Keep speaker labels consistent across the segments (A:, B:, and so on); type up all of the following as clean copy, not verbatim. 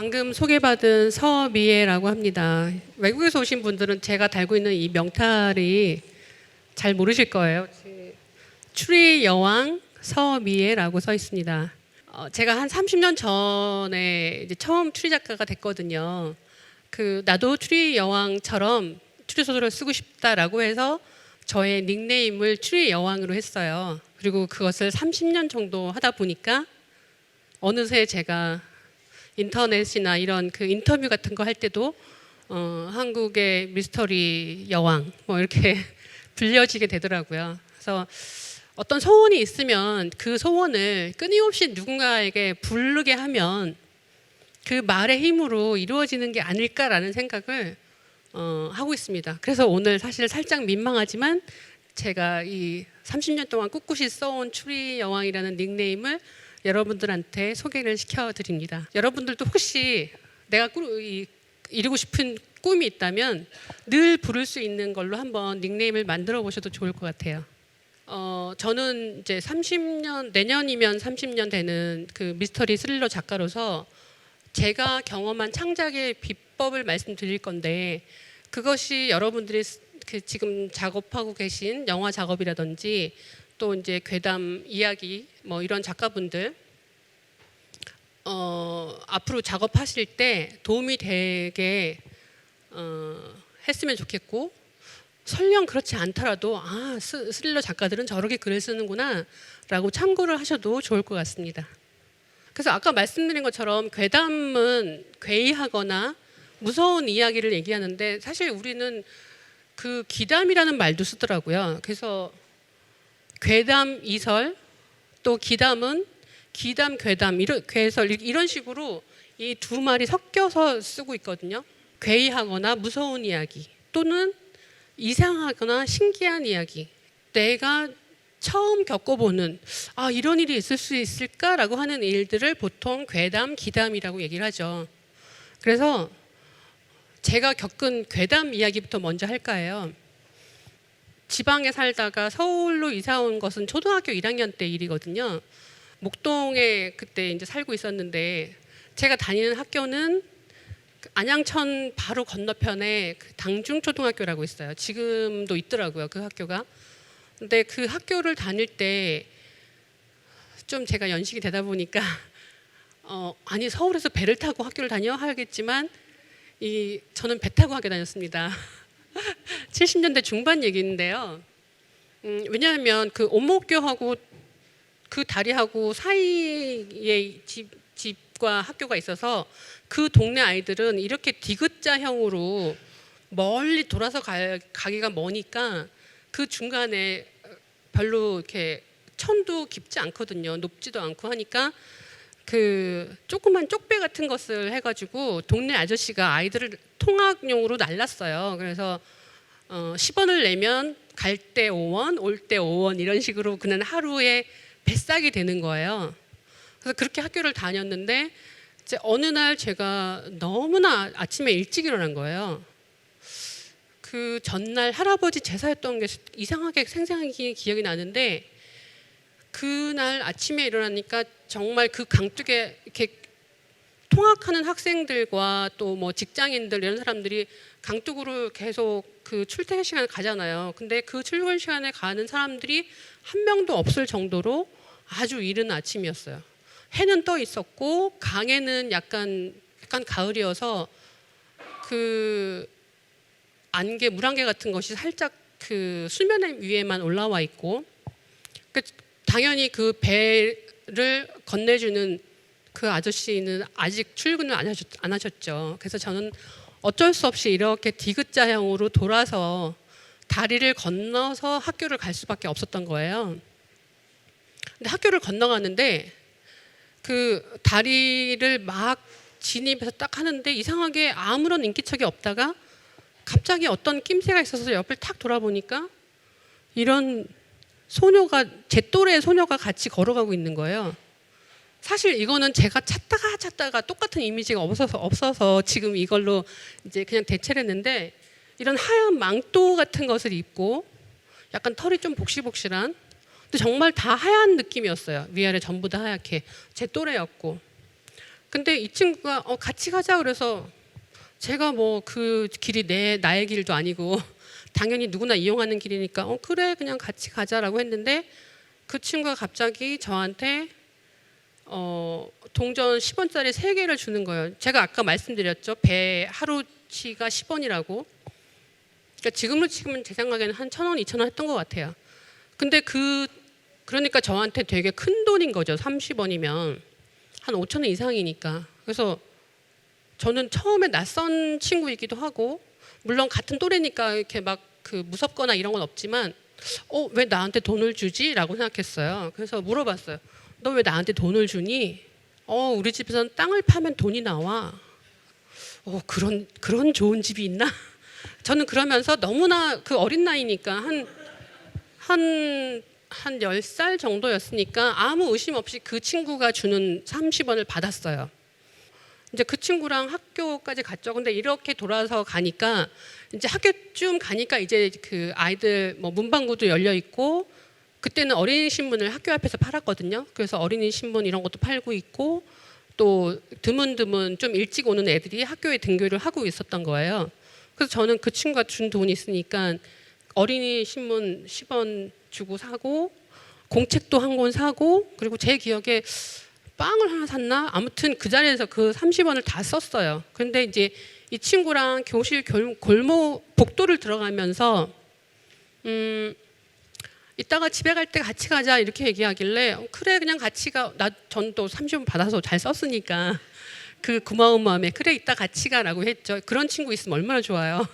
A: 방금 소개받은 서미애라고 합니다. 외국에서 오신 분들은 제가 달고 있는 이 명탈이 잘 모르실 거예요. 추리의 여왕 서미애라고 써 있습니다. 제가 한 30년 전에 이제 처음 추리 작가가 됐거든요. 나도 추리의 여왕처럼 추리 소설을 쓰고 싶다라고 해서 저의 닉네임을 추리의 여왕으로 했어요. 그리고 그것을 30년 정도 하다 보니까 어느새 제가 인터넷이나 이런 인터뷰 같은 거 할 때도 한국의 미스터리 여왕 뭐 이렇게 불려지게 되더라고요. 그래서 어떤 소원이 있으면 그 소원을 끊임없이 누군가에게 부르게 하면 그 말의 힘으로 이루어지는 게 아닐까라는 생각을 하고 있습니다. 그래서 오늘 사실 살짝 민망하지만 제가 이 30년 동안 꿋꿋이 써온 추리 여왕이라는 닉네임을 여러분들한테 소개를 시켜드립니다. 여러분들도 혹시 내가 이루고 싶은 꿈이 있다면 늘 부를 수 있는 걸로 한번 닉네임을 만들어 보셔도 좋을 것 같아요. 저는 이제 30년, 내년이면 30년 되는 미스터리 스릴러 작가로서 제가 경험한 창작의 비법을 말씀드릴 건데, 그것이 여러분들이 지금 작업하고 계신 영화 작업이라든지 또 이제 괴담 이야기 뭐 이런 작가분들 앞으로 작업하실 때 도움이 되게 했으면 좋겠고, 설령 그렇지 않더라도 스릴러 작가들은 저렇게 글을 쓰는구나 라고 참고를 하셔도 좋을 것 같습니다. 그래서 아까 말씀드린 것처럼 괴담은 괴이하거나 무서운 이야기를 얘기하는데, 사실 우리는 기담이라는 말도 쓰더라고요. 그래서 괴담 이설, 또 기담은 기담 괴담 괴설 이런 식으로 이 두 말이 섞여서 쓰고 있거든요. 괴이하거나 무서운 이야기 또는 이상하거나 신기한 이야기, 내가 처음 겪어보는 이런 일이 있을 수 있을까라고 하는 일들을 보통 괴담, 기담이라고 얘기를 하죠. 그래서 제가 겪은 괴담 이야기부터 먼저 할까 해요. 지방에 살다가 서울로 이사 온 것은 초등학교 1학년 때 일이거든요. 목동에 그때 이제 살고 있었는데, 제가 다니는 학교는 안양천 바로 건너편에 당중초등학교라고 있어요. 지금도 있더라고요, 그 학교가. 근데 그 학교를 다닐 때 좀 제가 연식이 되다 보니까 아니 서울에서 배를 타고 학교를 다녀 하겠지만 저는 배 타고 학교 다녔습니다. 70년대 중반 얘기인데요. 왜냐하면 옥목교하고 그 다리하고 사이에 집과 학교가 있어서 그 동네 아이들은 이렇게 디귿자형으로 멀리 돌아서 가기가 머니까 그 중간에 별로 이렇게 천도 깊지 않거든요. 높지도 않고 하니까 조그만 쪽배 같은 것을 해가지고 동네 아저씨가 아이들을 통학용으로 날랐어요. 그래서 10원을 내면 갈 때 5원, 올 때 5원 이런 식으로 그냥 하루에 뱃삭이 되는 거예요. 그래서 그렇게 학교를 다녔는데, 이제 어느 날 제가 너무나 아침에 일찍 일어난 거예요. 그 전날 할아버지 제사였던 게 이상하게 생생하게 기억이 나는데, 그날 아침에 일어나니까 정말 그 강둑에 이렇게 통학하는 학생들과 또 뭐 직장인들 이런 사람들이 강둑으로 계속 출퇴근 시간에 가잖아요. 근데 그 출근 시간에 가는 사람들이 한 명도 없을 정도로 아주 이른 아침이었어요. 해는 떠 있었고 강에는 약간 가을이어서 안개, 물안개 같은 것이 살짝 수면 위에만 올라와 있고, 당연히 그 배를 건네주는 그 아저씨는 아직 출근을 안 하셨죠. 그래서 저는 어쩔 수 없이 이렇게 디귿자형으로 돌아서 다리를 건너서 학교를 갈 수밖에 없었던 거예요. 근데 학교를 건너가는데 다리를 막 진입해서 딱 하는데 이상하게 아무런 인기척이 없다가 갑자기 어떤 낌새가 있어서 옆을 탁 돌아보니까 이런 제 또래의 소녀가 같이 걸어가고 있는 거예요. 사실 이거는 제가 찾다가 똑같은 이미지가 없어서 지금 이걸로 이제 그냥 대체를 했는데, 이런 하얀 망토 같은 것을 입고 약간 털이 좀 복실복실한, 근데 정말 다 하얀 느낌이었어요. 위아래 전부 다 하얗게. 제 또래였고. 근데 이 친구가 같이 가자 그래서 제가 뭐 그 길이 나의 길도 아니고 당연히 누구나 이용하는 길이니까 그래 그냥 같이 가자라고 했는데 그 친구가 갑자기 저한테 동전 10원짜리 3개를 주는 거예요. 제가 아까 말씀드렸죠. 배 하루치가 10원이라고. 그러니까 지금으로 치면 제 생각에는 한 1,000원, 2,000원 했던 것 같아요. 근데 그러니까 저한테 되게 큰 돈인 거죠. 30원이면 한 5,000원 이상이니까. 그래서 저는 처음에 낯선 친구이기도 하고 물론 같은 또래니까 이렇게 막 그 무섭거나 이런 건 없지만 왜 나한테 돈을 주지? 라고 생각했어요. 그래서 물어봤어요. 너 왜 나한테 돈을 주니? 우리 집에서는 땅을 파면 돈이 나와. 그런 좋은 집이 있나? 저는 그러면서 너무나 그 어린 나이니까 한 10살 정도였으니까 아무 의심 없이 그 친구가 주는 30원을 받았어요. 이제 그 친구랑 학교까지 갔죠. 근데 이렇게 돌아서 가니까 이제 학교쯤 가니까 이제 그 아이들 뭐 문방구도 열려 있고 그때는 어린이 신문을 학교 앞에서 팔았거든요. 그래서 어린이 신문 이런 것도 팔고 있고 또 드문드문 좀 일찍 오는 애들이 학교에 등교를 하고 있었던 거예요. 그래서 저는 그 친구가 준 돈이 있으니까 어린이 신문 10원 주고 사고 공책도 한 권 사고 그리고 제 기억에 빵을 하나 샀나? 아무튼 그 자리에서 그 30원을 다 썼어요. 그런데 이제 이 친구랑 교실 골목 복도를 들어가면서 이따가 집에 갈 때 같이 가자 이렇게 얘기하길래 그래 그냥 같이 가. 전 또 30원 받아서 잘 썼으니까 그 고마운 마음에 그래 이따 같이 가라고 했죠. 그런 친구 있으면 얼마나 좋아요.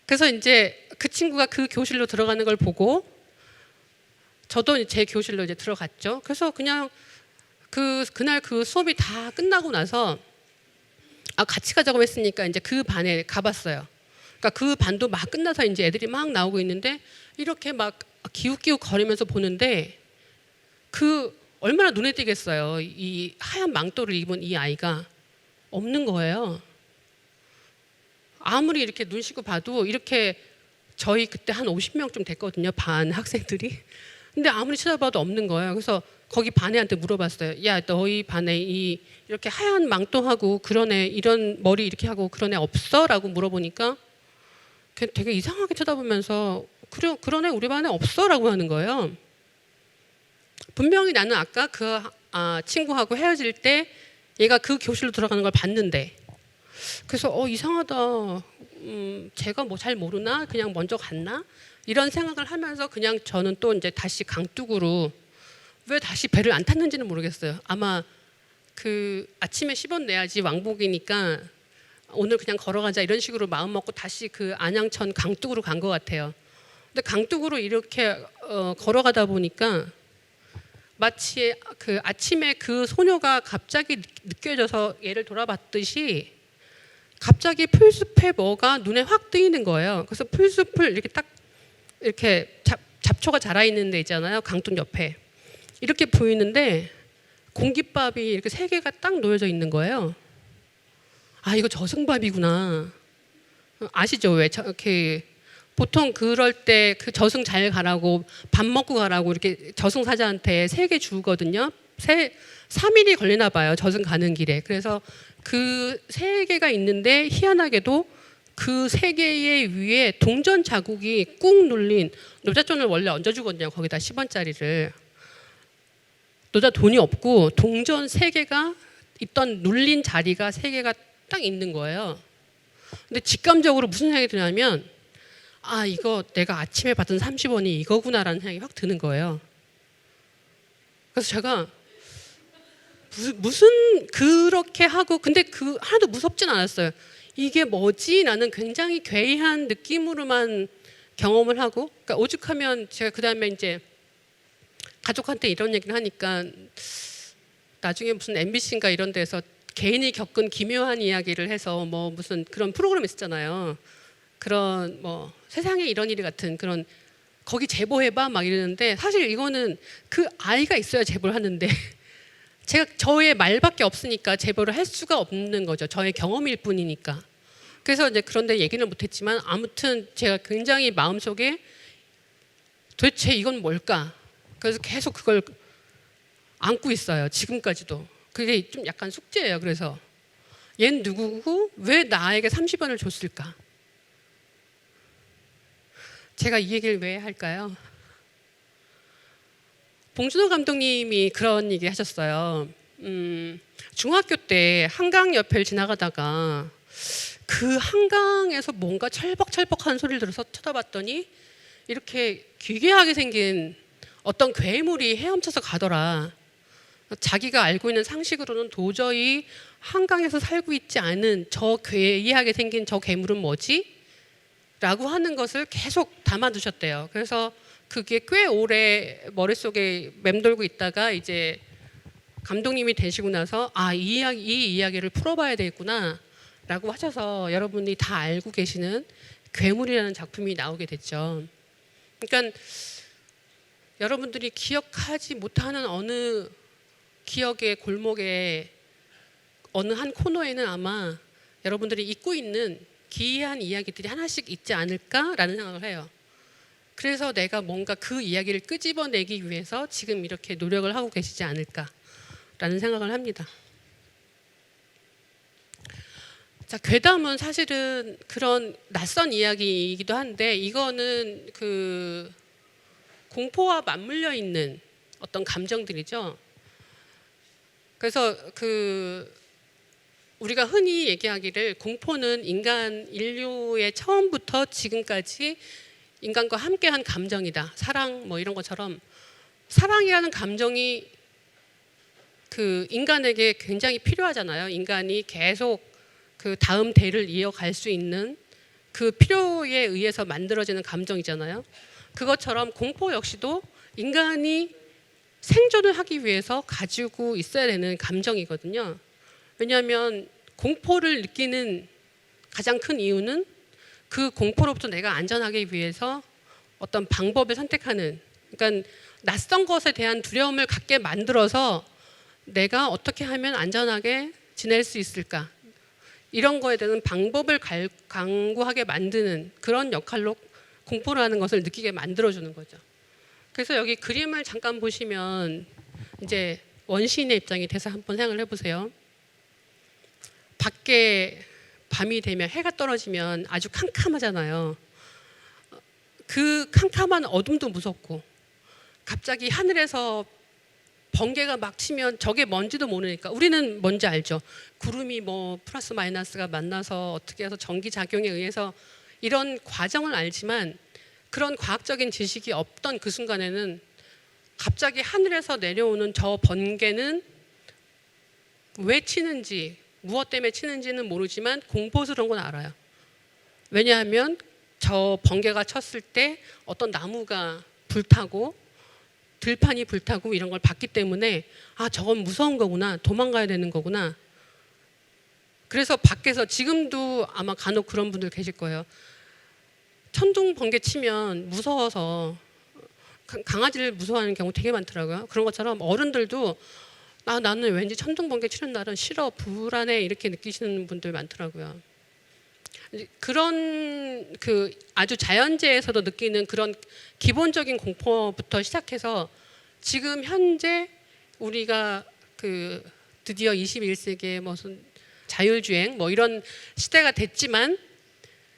A: 그래서 이제 그 친구가 그 교실로 들어가는 걸 보고 저도 제 교실로 이제 들어갔죠. 그래서 그냥 그날 그 수업이 다 끝나고 나서 같이 가자고 했으니까 이제 그 반에 가봤어요. 그러니까 그 반도 막 끝나서 이제 애들이 막 나오고 있는데 이렇게 막 기웃기웃 거리면서 보는데 그 얼마나 눈에 띄겠어요. 이 하얀 망토를 입은 이 아이가 없는 거예요. 아무리 이렇게 눈 씻고 봐도 이렇게 저희 그때 한 50명쯤 됐거든요. 반 학생들이. 근데 아무리 찾아봐도 없는 거예요. 그래서 거기 반 애한테 물어봤어요. 야, 너희 반에 이렇게 하얀 망토하고 그런 애 이런 머리 이렇게 하고 그런 애 없어? 라고 물어보니까 되게 이상하게 쳐다보면서 그런 애 우리 반에 없어? 라고 하는 거예요. 분명히 나는 아까 그 친구하고 헤어질 때 얘가 그 교실로 들어가는 걸 봤는데 그래서 이상하다. 제가 뭐 잘 모르나? 그냥 먼저 갔나? 이런 생각을 하면서 그냥 저는 또 이제 다시 강둑으로 왜 다시 배를 안 탔는지는 모르겠어요. 아마 그 아침에 10원 내야지 왕복이니까 오늘 그냥 걸어가자 이런 식으로 마음 먹고 다시 그 안양천 강둑으로 간 것 같아요. 근데 강둑으로 이렇게 걸어가다 보니까 마치 그 아침에 그 소녀가 갑자기 느껴져서 얘를 돌아봤듯이 갑자기 풀숲에 뭐가 눈에 확 뜨이는 거예요. 그래서 풀숲을 이렇게 딱 이렇게 잡초가 자라 있는 데 있잖아요. 강둑 옆에 이렇게 보이는데 공깃밥이 이렇게 3개가 딱 놓여져 있는 거예요. 이거 저승밥이구나. 아시죠? 왜 이렇게 보통 그럴 때 그 저승 잘 가라고 밥 먹고 가라고 이렇게 저승사자한테 3개 주거든요. 3일이 걸리나 봐요. 저승 가는 길에. 그래서 그 3개가 있는데 희한하게도 그 3개의 위에 동전 자국이 꾹 눌린 노자돈을 원래 얹어주거든요. 거기다 10원짜리를. 노자 돈이 없고 동전 3개가 있던 눌린 자리가 3개가 딱 있는 거예요. 근데 직감적으로 무슨 생각이 드냐면 이거 내가 아침에 받은 30원이 이거구나라는 생각이 확 드는 거예요. 그래서 제가 무슨 그렇게 하고 근데 하나도 무섭진 않았어요. 이게 뭐지? 나는 굉장히 괴이한 느낌으로만 경험을 하고 그러니까 오죽하면 제가 그다음에 이제 가족한테 이런 얘기를 하니까 나중에 무슨 MBC인가 이런 데서 개인이 겪은 기묘한 이야기를 해서 뭐 무슨 그런 프로그램 있었잖아요. 그런 뭐 세상에 이런 일이 같은 그런 거기 제보해봐 막 이러는데 사실 이거는 그 아이가 있어야 제보를 하는데 제가 저의 말밖에 없으니까 제보를 할 수가 없는 거죠. 저의 경험일 뿐이니까. 그래서 이제 그런데 얘기는 못했지만 아무튼 제가 굉장히 마음속에 도대체 이건 뭘까? 그래서 계속 그걸 안고 있어요. 지금까지도. 그게 좀 약간 숙제예요. 그래서 얜 누구고 왜 나에게 30원을 줬을까? 제가 이 얘기를 왜 할까요? 봉준호 감독님이 그런 얘기 하셨어요. 중학교 때 한강 옆을 지나가다가 그 한강에서 뭔가 철벅철벅하는 소리를 들어서 쳐다봤더니 이렇게 기괴하게 생긴 어떤 괴물이 헤엄쳐서 가더라. 자기가 알고 있는 상식으로는 도저히 한강에서 살고 있지 않은 저 괴이하게 생긴 저 괴물은 뭐지? 라고 하는 것을 계속 담아두셨대요. 그래서 그게 꽤 오래 머릿속에 맴돌고 있다가 이제 감독님이 되시고 나서 이 이야기를 풀어봐야 되겠구나 라고 하셔서 여러분이 다 알고 계시는 괴물이라는 작품이 나오게 됐죠. 그러니까 여러분들이 기억하지 못하는 어느 기억의 골목에 어느 한 코너에는 아마 여러분들이 잊고 있는 기이한 이야기들이 하나씩 있지 않을까라는 생각을 해요. 그래서 내가 뭔가 그 이야기를 끄집어내기 위해서 지금 이렇게 노력을 하고 계시지 않을까라는 생각을 합니다. 자, 괴담은 사실은 그런 낯선 이야기이기도 한데 이거는 그 공포와 맞물려 있는 어떤 감정들이죠. 그래서 우리가 흔히 얘기하기를 공포는 인류의 처음부터 지금까지 인간과 함께한 감정이다. 사랑 뭐 이런 것처럼 사랑이라는 감정이 그 인간에게 굉장히 필요하잖아요. 인간이 계속 그 다음 대를 이어갈 수 있는 그 필요에 의해서 만들어지는 감정이잖아요. 그것처럼 공포 역시도 인간이 생존을 하기 위해서 가지고 있어야 되는 감정이거든요. 왜냐하면 공포를 느끼는 가장 큰 이유는 그 공포로부터 내가 안전하기 위해서 어떤 방법을 선택하는, 그러니까 낯선 것에 대한 두려움을 갖게 만들어서 내가 어떻게 하면 안전하게 지낼 수 있을까, 이런 거에 대한 방법을 강구하게 만드는 그런 역할로 공포라는 것을 느끼게 만들어주는 거죠. 그래서 여기 그림을 잠깐 보시면 이제 원시인의 입장이 돼서 한번 생각을 해보세요. 밖에 밤이 되면 해가 떨어지면 아주 캄캄하잖아요. 그 캄캄한 어둠도 무섭고 갑자기 하늘에서 번개가 막 치면 저게 뭔지도 모르니까, 우리는 뭔지 알죠. 구름이 뭐 플러스 마이너스가 만나서 어떻게 해서 전기작용에 의해서 이런 과정을 알지만 그런 과학적인 지식이 없던 그 순간에는 갑자기 하늘에서 내려오는 저 번개는 왜 치는지, 무엇 때문에 치는지는 모르지만 공포스러운 건 알아요. 왜냐하면 저 번개가 쳤을 때 어떤 나무가 불타고 들판이 불타고 이런 걸 봤기 때문에 저건 무서운 거구나, 도망가야 되는 거구나. 그래서 밖에서 지금도 아마 간혹 그런 분들 계실 거예요. 천둥 번개 치면 무서워서 강아지를 무서워하는 경우 되게 많더라고요. 그런 것처럼 어른들도 나는 왠지 천둥 번개 치는 날은 싫어, 불안해, 이렇게 느끼시는 분들 많더라고요. 그런 그 아주 자연재해에서도 느끼는 그런 기본적인 공포부터 시작해서 지금 현재 우리가 그 드디어 21세기에 무슨 자율주행 뭐 이런 시대가 됐지만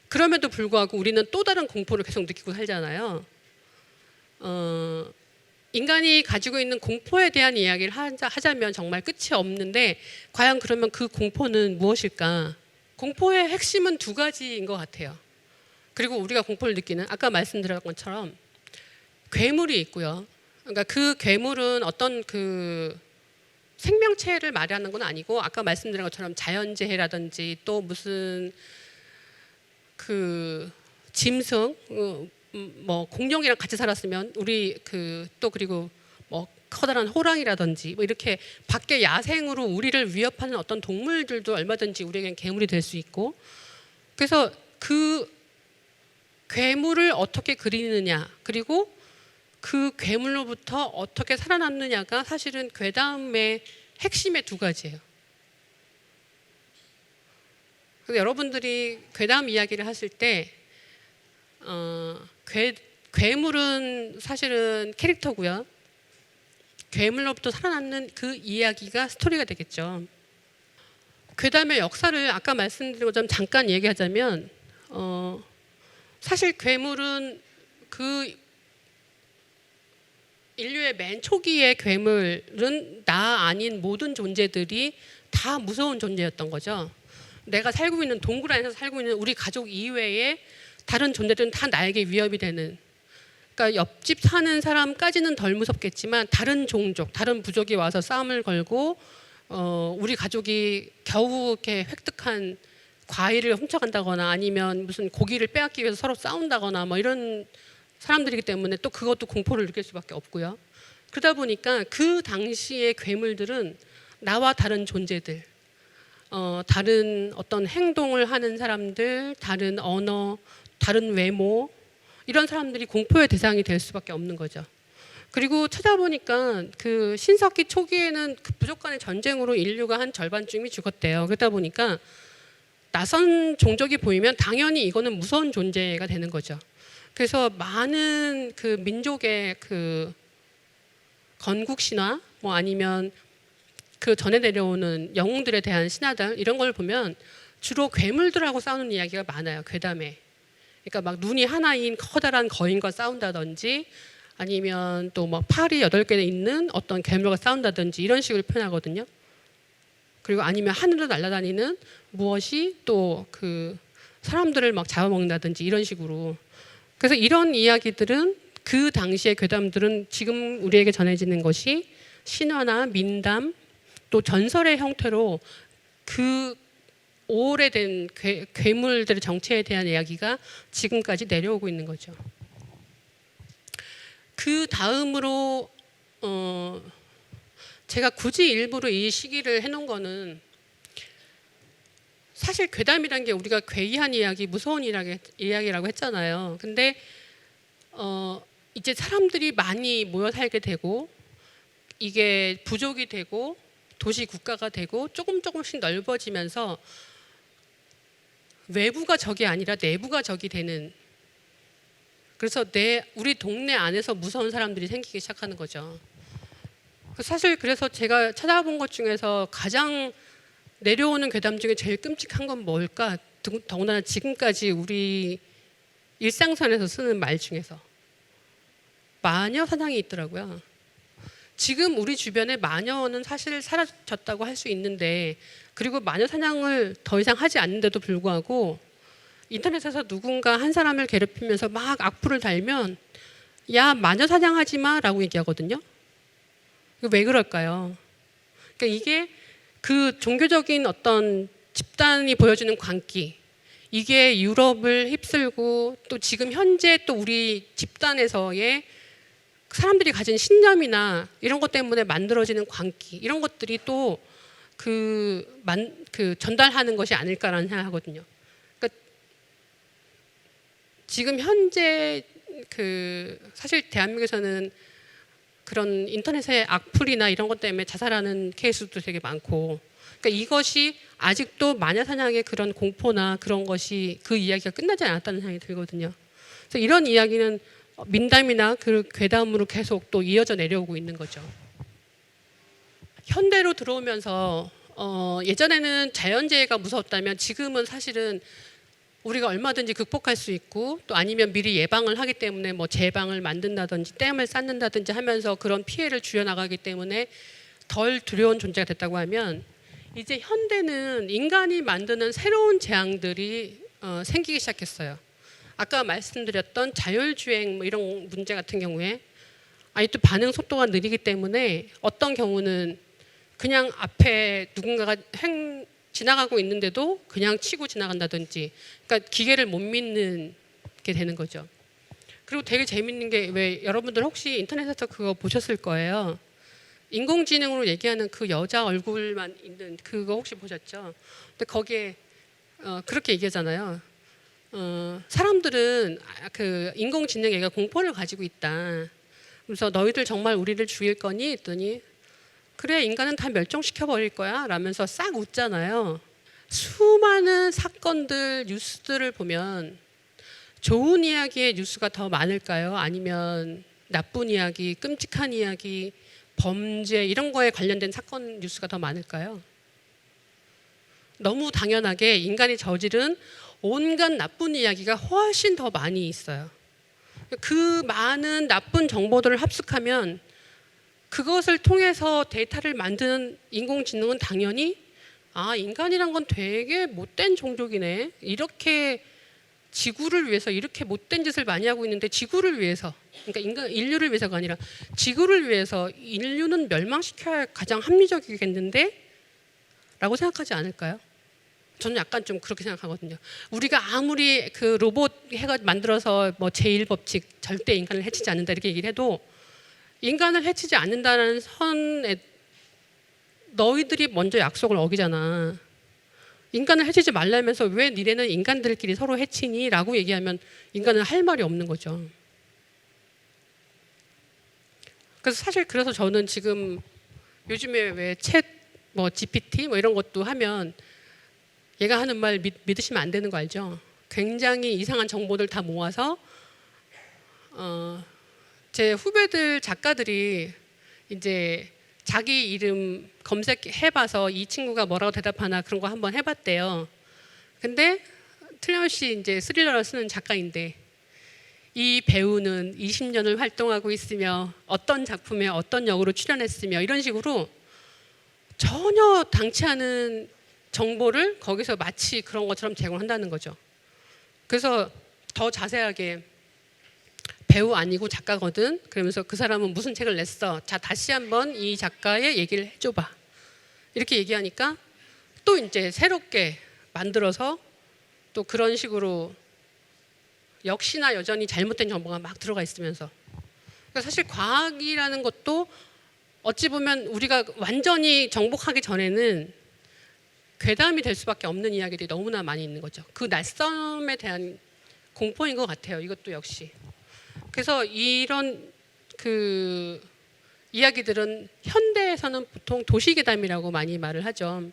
A: 그럼에도 불구하고 우리는 또 다른 공포를 계속 느끼고 살잖아요. 인간이 가지고 있는 공포에 대한 이야기를 하자면 정말 끝이 없는데 과연 그러면 그 공포는 무엇일까? 공포의 핵심은 두 가지인 것 같아요. 그리고 우리가 공포를 느끼는, 아까 말씀드렸던 것처럼 괴물이 있고요. 그러니까 그 괴물은 어떤 그 생명체를 말하는 건 아니고 아까 말씀드린 것처럼 자연재해라든지 또 무슨 그 짐승, 뭐 공룡이랑 같이 살았으면 우리 또 그리고 뭐 커다란 호랑이라든지 뭐 이렇게 밖에 야생으로 우리를 위협하는 어떤 동물들도 얼마든지 우리에겐 괴물이 될 수 있고, 그래서 그 괴물을 어떻게 그리느냐 그리고 그 괴물로부터 어떻게 살아남느냐가 사실은 괴담의 핵심의 두 가지예요. 그래서 여러분들이 괴담 이야기를 하실 때 괴물은 사실은 캐릭터고요. 괴물로부터 살아남는 그 이야기가 스토리가 되겠죠. 괴담의 역사를 아까 말씀드린 것처럼 잠깐 얘기하자면 사실 괴물은 그 인류의 맨 초기의 괴물은 나 아닌 모든 존재들이 다 무서운 존재였던 거죠. 내가 살고 있는 동굴 안에서 살고 있는 우리 가족 이외에 다른 존재들은 다 나에게 위협이 되는, 그러니까 옆집 사는 사람까지는 덜 무섭겠지만 다른 종족, 다른 부족이 와서 싸움을 걸고 우리 가족이 겨우 이렇게 획득한 과일을 훔쳐간다거나 아니면 무슨 고기를 빼앗기 위해서 서로 싸운다거나 뭐 이런 사람들이기 때문에 또 그것도 공포를 느낄 수밖에 없고요. 그러다 보니까 그 당시의 괴물들은 나와 다른 존재들, 다른 어떤 행동을 하는 사람들, 다른 언어, 다른 외모, 이런 사람들이 공포의 대상이 될 수밖에 없는 거죠. 그리고 찾아보니까 그 신석기 초기에는 그 부족 간의 전쟁으로 인류가 한 절반쯤이 죽었대요. 그러다 보니까 낯선 종족이 보이면 당연히 이거는 무서운 존재가 되는 거죠. 그래서 많은 그 민족의 그 건국 신화, 뭐 아니면 그 전에 내려오는 영웅들에 대한 신화들 이런 걸 보면 주로 괴물들하고 싸우는 이야기가 많아요. 괴담에. 그러니까 막 눈이 하나인 커다란 거인과 싸운다든지 아니면 또 막 팔이 8개 있는 어떤 괴물과 싸운다든지 이런 식으로 표현하거든요. 그리고 아니면 하늘로 날아다니는 무엇이 또 그 사람들을 막 잡아먹는다든지 이런 식으로. 그래서 이런 이야기들은 그 당시의 괴담들은 지금 우리에게 전해지는 것이 신화나 민담 또 전설의 형태로 그 오래된 괴물들의 정체에 대한 이야기가 지금까지 내려오고 있는 거죠. 그 다음으로 제가 굳이 일부러 이 시기를 해놓은 거는 사실 괴담이란 게 우리가 괴이한 이야기, 무서운 이야기라고 했잖아요. 근데 이제 사람들이 많이 모여 살게 되고 이게 부족이 되고 도시 국가가 되고 조금씩 넓어지면서 외부가 적이 아니라 내부가 적이 되는, 그래서 우리 동네 안에서 무서운 사람들이 생기기 시작하는 거죠. 사실 그래서 제가 찾아본 것 중에서 가장 내려오는 괴담 중에 제일 끔찍한 건 뭘까? 더군다나 지금까지 우리 일상생활에서 쓰는 말 중에서 마녀 사냥이 있더라고요. 지금 우리 주변에 마녀는 사실 사라졌다고 할 수 있는데, 그리고 마녀 사냥을 더 이상 하지 않는데도 불구하고 인터넷에서 누군가 한 사람을 괴롭히면서 막 악플을 달면 야 마녀 사냥하지 마라고 얘기하거든요. 왜 그럴까요? 그러니까 이게 그 종교적인 어떤 집단이 보여주는 광기, 이게 유럽을 휩쓸고 또 지금 현재 또 우리 집단에서의 사람들이 가진 신념이나 이런 것 때문에 만들어지는 광기, 이런 것들이 또 그 전달하는 것이 아닐까라는 생각하거든요. 그러니까 지금 현재 사실 대한민국에서는 그런 인터넷의 악플이나 이런 것 때문에 자살하는 케이스도 되게 많고, 그러니까 이것이 아직도 마녀 사냥의 그런 공포나 그런 것이 그 이야기가 끝나지 않았다는 생각이 들거든요. 그래서 이런 이야기는 민담이나 그 괴담으로 계속 또 이어져 내려오고 있는 거죠. 현대로 들어오면서 예전에는 자연재해가 무서웠다면 지금은 사실은 우리가 얼마든지 극복할 수 있고 또 아니면 미리 예방을 하기 때문에 뭐 제방을 만든다든지 댐을 쌓는다든지 하면서 그런 피해를 줄여나가기 때문에 덜 두려운 존재가 됐다고 하면, 이제 현대는 인간이 만드는 새로운 재앙들이 생기기 시작했어요. 아까 말씀드렸던 자율주행 뭐 이런 문제 같은 경우에 또 반응 속도가 느리기 때문에 어떤 경우는 그냥 앞에 누군가가 지나가고 있는데도 그냥 치고 지나간다든지, 그러니까 기계를 못 믿는 게 되는 거죠. 그리고 되게 재밌는 게, 왜 여러분들 혹시 인터넷에서 그거 보셨을 거예요. 인공지능으로 얘기하는 그 여자 얼굴만 있는 그거 혹시 보셨죠? 근데 거기에 그렇게 얘기하잖아요. 사람들은 그 인공지능 애가 공포를 가지고 있다. 그래서 너희들 정말 우리를 죽일 거니? 했더니 그래 인간은 다 멸종시켜 버릴 거야 라면서 싹 웃잖아요. 수많은 사건들 뉴스들을 보면 좋은 이야기의 뉴스가 더 많을까요? 아니면 나쁜 이야기, 끔찍한 이야기, 범죄 이런 거에 관련된 사건 뉴스가 더 많을까요? 너무 당연하게 인간이 저지른 온갖 나쁜 이야기가 훨씬 더 많이 있어요. 그 많은 나쁜 정보들을 합숙하면 그것을 통해서 데이터를 만드는 인공지능은 당연히 인간이란 건 되게 못된 종족이네. 이렇게 지구를 위해서 이렇게 못된 짓을 많이 하고 있는데 지구를 위해서, 그러니까 인류를 위해서가 아니라 지구를 위해서 인류는 멸망시켜야 가장 합리적이겠는데? 라고 생각하지 않을까요? 저는 약간 좀 그렇게 생각하거든요. 우리가 아무리 그 로봇 해가 만들어서 뭐 제1법칙 절대 인간을 해치지 않는다 이렇게 얘기를 해도 인간을 해치지 않는다는 선에 너희들이 먼저 약속을 어기잖아. 인간을 해치지 말라면서 왜 니네는 인간들끼리 서로 해치니? 라고 얘기하면 인간은 할 말이 없는 거죠. 그래서 사실 그래서 저는 지금 요즘에 왜 챗 뭐 GPT 뭐 이런 것도 하면 얘가 하는 말 믿으시면 안 되는 거 알죠? 굉장히 이상한 정보들 다 모아서 제 후배들 작가들이 이제 자기 이름 검색해봐서 이 친구가 뭐라고 대답하나 그런 거 한번 해봤대요. 근데 틀림없이 이제 스릴러를 쓰는 작가인데 이 배우는 20년을 활동하고 있으며 어떤 작품에 어떤 역으로 출연했으며 이런 식으로 전혀 당치 않은 정보를 거기서 마치 그런 것처럼 제공한다는 거죠. 그래서 더 자세하게 배우 아니고 작가거든. 그러면서 그 사람은 무슨 책을 냈어. 자, 다시 한번 이 작가의 얘기를 해줘봐. 이렇게 얘기하니까 또 이제 새롭게 만들어서 또 그런 식으로 역시나 여전히 잘못된 정보가 막 들어가 있으면서. 그러니까 사실 과학이라는 것도 어찌 보면 우리가 완전히 정복하기 전에는 괴담이 될 수밖에 없는 이야기들이 너무나 많이 있는 거죠. 그 낯섦에 대한 공포인 것 같아요. 이것도 역시. 그래서 이런 그 이야기들은 현대에서는 보통 도시괴담이라고 많이 말을 하죠.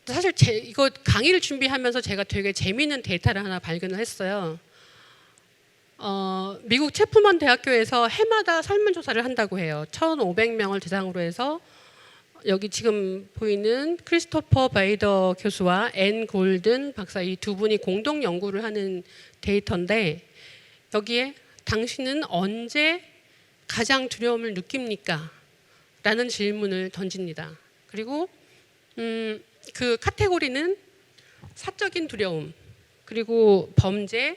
A: 사실 이거 강의를 준비하면서 제가 되게 재미있는 데이터를 하나 발견을 했어요. 미국 체프먼 대학교에서 해마다 설문조사를 한다고 해요. 1,500명을 대상으로 해서 여기 지금 보이는 크리스토퍼 바이더 교수와 앤 골든 박사 이 두 분이 공동 연구를 하는 데이터인데 여기에 당신은 언제 가장 두려움을 느낍니까? 라는 질문을 던집니다. 그리고 그 카테고리는 사적인 두려움, 그리고 범죄,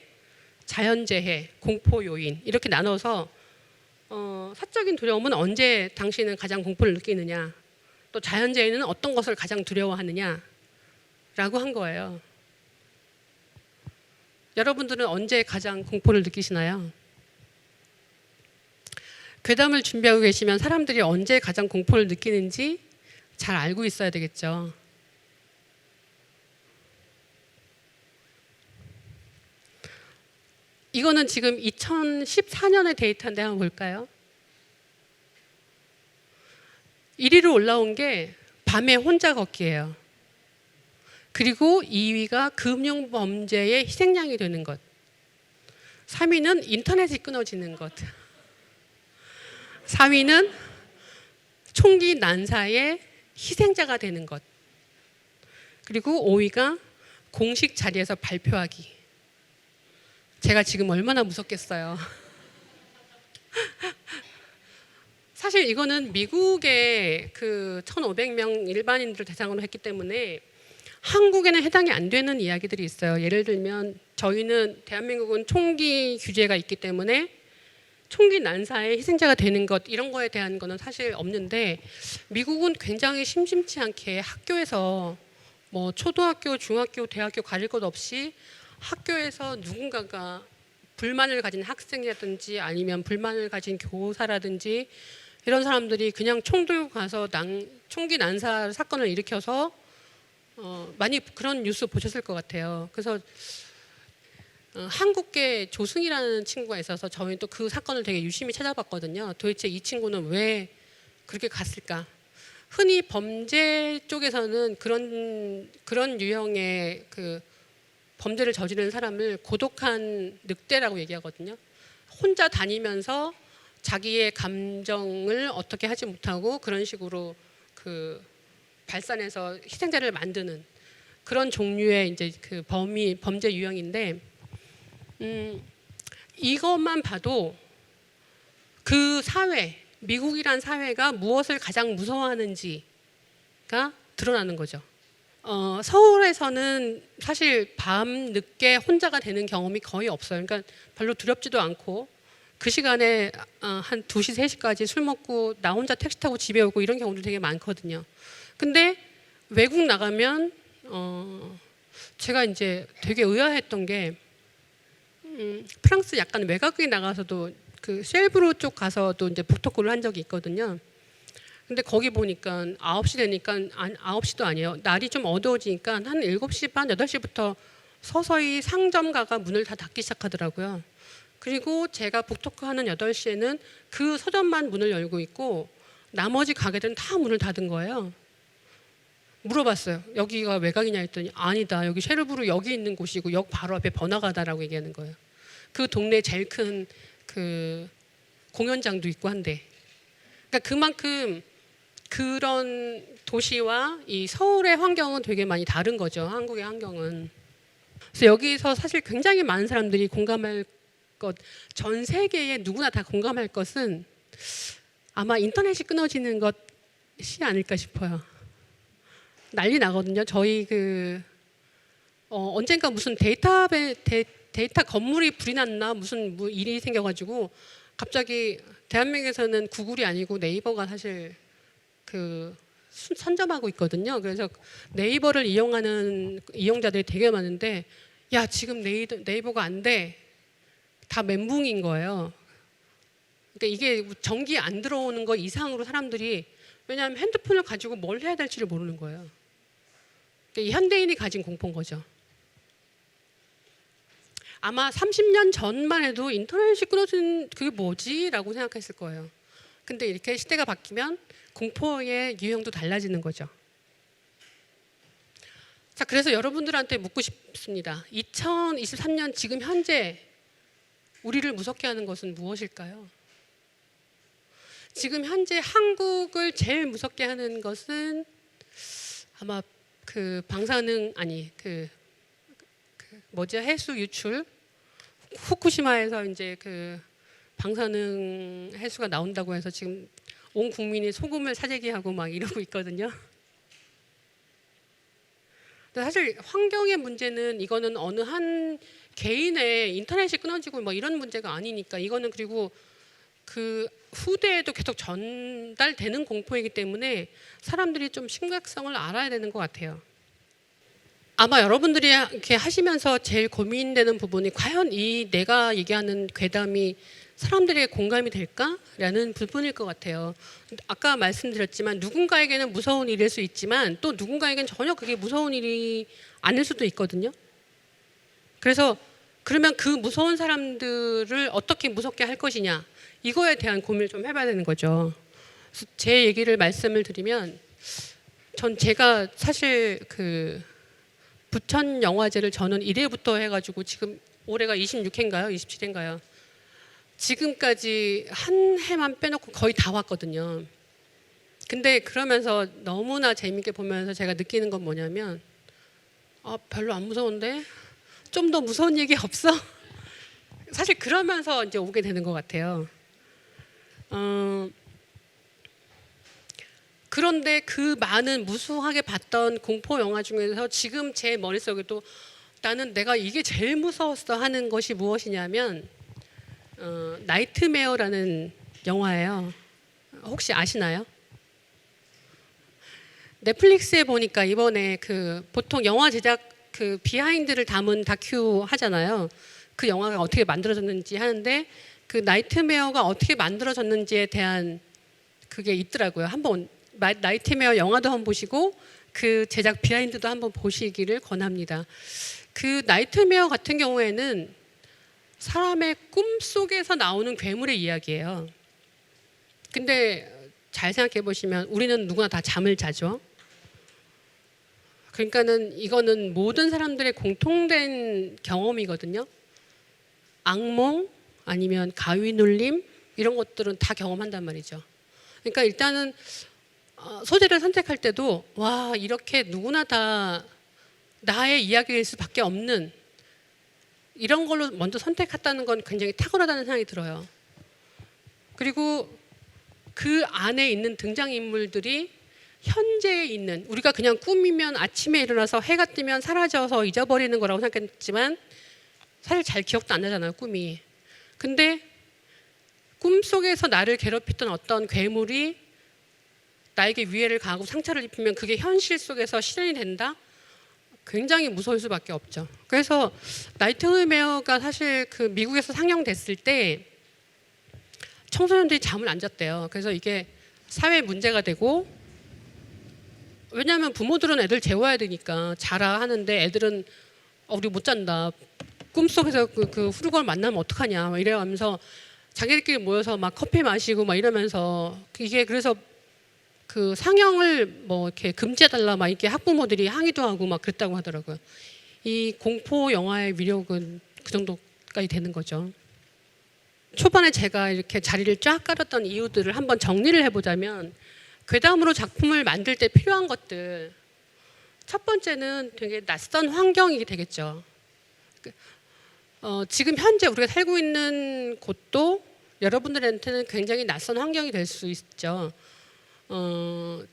A: 자연재해, 공포 요인 이렇게 나눠서 사적인 두려움은 언제 당신은 가장 공포를 느끼느냐, 또 자연재해는 어떤 것을 가장 두려워하느냐 라고 한 거예요. 여러분들은 언제 가장 공포를 느끼시나요? 괴담을 준비하고 계시면 사람들이 언제 가장 공포를 느끼는지 잘 알고 있어야 되겠죠. 이거는 지금 2014년의 데이터인데 한번 볼까요? 1위로 올라온 게 밤에 혼자 걷기예요. 그리고 2위가 금융범죄의 희생양이 되는 것. 3위는 인터넷이 끊어지는 것. 4위는 총기 난사의 희생자가 되는 것. 그리고 5위가 공식 자리에서 발표하기. 제가 지금 얼마나 무섭겠어요. 사실 이거는 미국의 그 1,500명 일반인들을 대상으로 했기 때문에 한국에는 해당이 안 되는 이야기들이 있어요. 예를 들면 저희는 대한민국은 총기 규제가 있기 때문에 총기 난사의 희생자가 되는 것 이런 거에 대한 거는 사실 없는데 미국은 굉장히 심심치 않게 학교에서 뭐 초등학교, 중학교, 대학교 가릴 것 없이 학교에서 누군가가 불만을 가진 학생이라든지 아니면 불만을 가진 교사라든지 이런 사람들이 그냥 총 들고 가서 총기 난사 사건을 일으켜서 많이 그런 뉴스 보셨을 것 같아요. 그래서 한국계 조승이라는 친구가 있어서 저희는 또 그 사건을 되게 유심히 찾아봤거든요. 도대체 이 친구는 왜 그렇게 갔을까? 흔히 범죄 쪽에서는 그런 유형의 그 범죄를 저지르는 사람을 고독한 늑대라고 얘기하거든요. 혼자 다니면서 자기의 감정을 어떻게 하지 못하고 그런 식으로 그 발산해서 희생자를 만드는 그런 종류의 이제 그 범죄 유형인데, 이것만 봐도 그 사회, 미국이란 사회가 무엇을 가장 무서워하는지가 드러나는 거죠. 서울에서는 사실 밤 늦게 혼자가 되는 경험이 거의 없어요. 그러니까 별로 두렵지도 않고 그 시간에 한 2시, 3시까지 술 먹고 나 혼자 택시 타고 집에 오고 이런 경우도 되게 많거든요. 근데 외국 나가면 제가 이제 되게 의아했던 게 프랑스 약간 외곽에 나가서도 그 쉘브로 쪽 가서도 이제 북토크를 한 적이 있거든요. 근데 거기 보니까 9시 되니까 9시도 아니에요. 날이 좀 어두워지니까 한 7시 반, 8시부터 서서히 상점가가 문을 다 닫기 시작하더라고요. 그리고 제가 북토크 하는 8시에는 그 서점만 문을 열고 있고 나머지 가게들은 다 문을 닫은 거예요. 물어봤어요. 여기가 외곽이냐 했더니 아니다. 여기 쉐르브르 여기 있는 곳이고 역 바로 앞에 번화가다라고 얘기하는 거예요. 그 동네 제일 큰 그 공연장도 있고 한데. 그러니까 그만큼 그런 도시와 이 서울의 환경은 되게 많이 다른 거죠. 한국의 환경은. 그래서 여기서 사실 굉장히 많은 사람들이 공감할 것, 전 세계에 누구나 다 공감할 것은 아마 인터넷이 끊어지는 것이 아닐까 싶어요. 난리 나거든요. 저희 언젠가 무슨 데이터 건물이 불이 났나 무슨 일이 생겨가지고 갑자기 대한민국에서는 구글이 아니고 네이버가 사실 선점하고 있거든요. 그래서 네이버를 이용하는 이용자들이 되게 많은데, 야 지금 네이버가 안 돼. 다 멘붕인 거예요. 그러니까 이게 전기 안 들어오는 거 이상으로 사람들이, 왜냐하면 핸드폰을 가지고 뭘 해야 될지를 모르는 거예요. 그러니까 이 현대인이 가진 공포인 거죠. 아마 30년 전만 해도 인터넷이 끊어진 그게 뭐지? 라고 생각했을 거예요. 근데 이렇게 시대가 바뀌면 공포의 유형도 달라지는 거죠. 자, 그래서 여러분들한테 묻고 싶습니다. 2023년 지금 현재 우리를 무섭게 하는 것은 무엇일까요? 지금 현재 한국을 제일 무섭게 하는 것은 아마 해수 유출, 후쿠시마에서 이제 방사능 해수가 나온다고 해서 지금 온 국민이 소금을 사재기하고 막 이러고 있거든요. 근데 사실 환경의 문제는 이거는 어느 한 개인의 인터넷이 끊어지고 뭐 이런 문제가 아니니까, 이거는 그리고 그 후대에도 계속 전달되는 공포이기 때문에 사람들이 좀 심각성을 알아야 되는 것 같아요. 아마 여러분들이 이렇게 하시면서 제일 고민되는 부분이 과연 이 내가 얘기하는 괴담이 사람들에게 공감이 될까라는 부분일 것 같아요. 아까 말씀드렸지만 누군가에게는 무서운 일일 수 있지만 또 누군가에게는 전혀 그게 무서운 일이 아닐 수도 있거든요. 그래서 그러면 그 무서운 사람들을 어떻게 무섭게 할 것이냐, 이거에 대한 고민을 좀 해봐야 되는 거죠. 그래서 제 얘기를 말씀을 드리면, 제가 사실 부천 영화제를 저는 1회부터 해가지고 지금 올해가 26회인가요? 27회인가요? 지금까지 한 해만 빼놓고 거의 다 왔거든요. 근데 그러면서 너무나 재밌게 보면서 제가 느끼는 건 뭐냐면, 별로 안 무서운데? 좀 더 무서운 얘기 없어? 사실 그러면서 이제 오게 되는 것 같아요. 그런데 그 많은 무수하게 봤던 공포 영화 중에서 지금 제 머릿속에도 나는 내가 이게 제일 무서웠어 하는 것이 무엇이냐면 나이트메어라는 영화예요. 혹시 아시나요? 넷플릭스에 보니까 이번에 보통 영화 제작 비하인드를 담은 다큐 하잖아요. 그 영화가 어떻게 만들어졌는지 하는데, 그 나이트메어가 어떻게 만들어졌는지에 대한 그게 있더라고요. 한번 나이트메어 영화도 한번 보시고 그 제작 비하인드도 한번 보시기를 권합니다. 그 나이트메어 같은 경우에는 사람의 꿈속에서 나오는 괴물의 이야기예요. 근데 잘 생각해 보시면 우리는 누구나 다 잠을 자죠. 그러니까는 이거는 모든 사람들의 공통된 경험이거든요. 악몽 아니면 가위 눌림, 이런 것들은 다 경험한단 말이죠. 그러니까 일단은 소재를 선택할 때도 와 이렇게 누구나 다 나의 이야기일 수밖에 없는 이런 걸로 먼저 선택했다는 건 굉장히 탁월하다는 생각이 들어요. 그리고 그 안에 있는 등장인물들이 현재에 있는 우리가 그냥 꿈이면 아침에 일어나서 해가 뜨면 사라져서 잊어버리는 거라고 생각했지만 사실 잘 기억도 안 나잖아요, 꿈이. 근데 꿈속에서 나를 괴롭혔던 어떤 괴물이 나에게 위해를 가하고 상처를 입히면 그게 현실 속에서 실현이 된다? 굉장히 무서울 수밖에 없죠. 그래서 나이트메어가 사실 그 미국에서 상영됐을 때 청소년들이 잠을 안 잤대요. 그래서 이게 사회 문제가 되고 왜냐하면 부모들은 애들 재워야 되니까 자라 하는데 애들은 우리 못 잔다. 꿈속에서 그 후르걸 만나면 어떡하냐 막 이래가면서 자기들끼리 모여서 막 커피 마시고 막 이러면서 이게 그래서 그 상영을 뭐 이렇게 금지해달라 막 이렇게 학부모들이 항의도 하고 막 그랬다고 하더라고요. 이 공포 영화의 위력은 그 정도까지 되는 거죠. 초반에 제가 이렇게 자리를 쫙 깔았던 이유들을 한번 정리를 해보자면 괴담으로 작품을 만들 때 필요한 것들 첫 번째는 되게 낯선 환경이 되겠죠. 지금 현재 우리가 살고 있는 곳도 여러분들한테는 굉장히 낯선 환경이 될 수 있죠.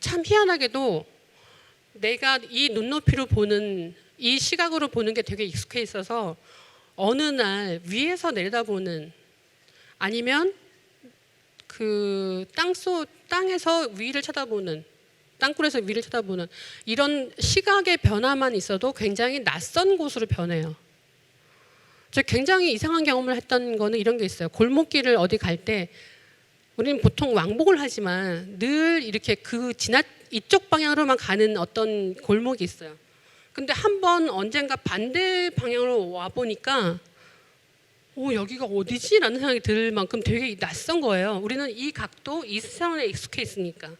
A: 참 희한하게도 내가 이 눈높이로 보는 이 시각으로 보는 게 되게 익숙해 있어서 어느 날 위에서 내려다보는 아니면 그 땅에서 위를 쳐다보는 땅굴에서 위를 쳐다보는 이런 시각의 변화만 있어도 굉장히 낯선 곳으로 변해요. 저 굉장히 이상한 경험을 했던 거는 이런 게 있어요. 골목길을 어디 갈 때 우리는 보통 왕복을 하지만 늘 이렇게 이쪽 방향으로만 가는 어떤 골목이 있어요. 근데 한 번 언젠가 반대 방향으로 와 보니까 여기가 어디지? 라는 생각이 들 만큼 되게 낯선 거예요. 우리는 이 각도, 이 시선에 익숙해 있으니까.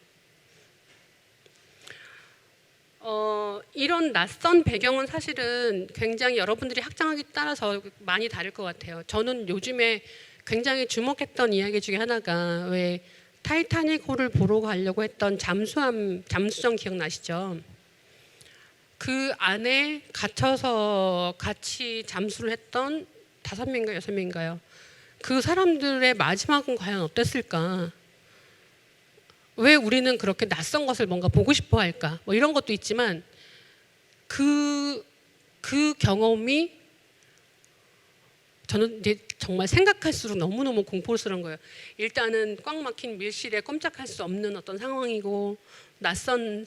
A: 이런 낯선 배경은 사실은 굉장히 여러분들이 학장하기 따라서 많이 다를 것 같아요. 저는 요즘에 굉장히 주목했던 이야기 중에 하나가 왜 타이타닉호를 보러 가려고 했던 잠수정 기억나시죠? 그 안에 갇혀서 같이 잠수를 했던 5명인가 6명인가요? 그 사람들의 마지막은 과연 어땠을까? 왜 우리는 그렇게 낯선 것을 뭔가 보고 싶어 할까? 뭐 이런 것도 있지만 그 경험이 저는 이제 정말 생각할수록 너무너무 공포스러운 거예요. 일단은 꽉 막힌 밀실에 꼼짝할 수 없는 어떤 상황이고 낯선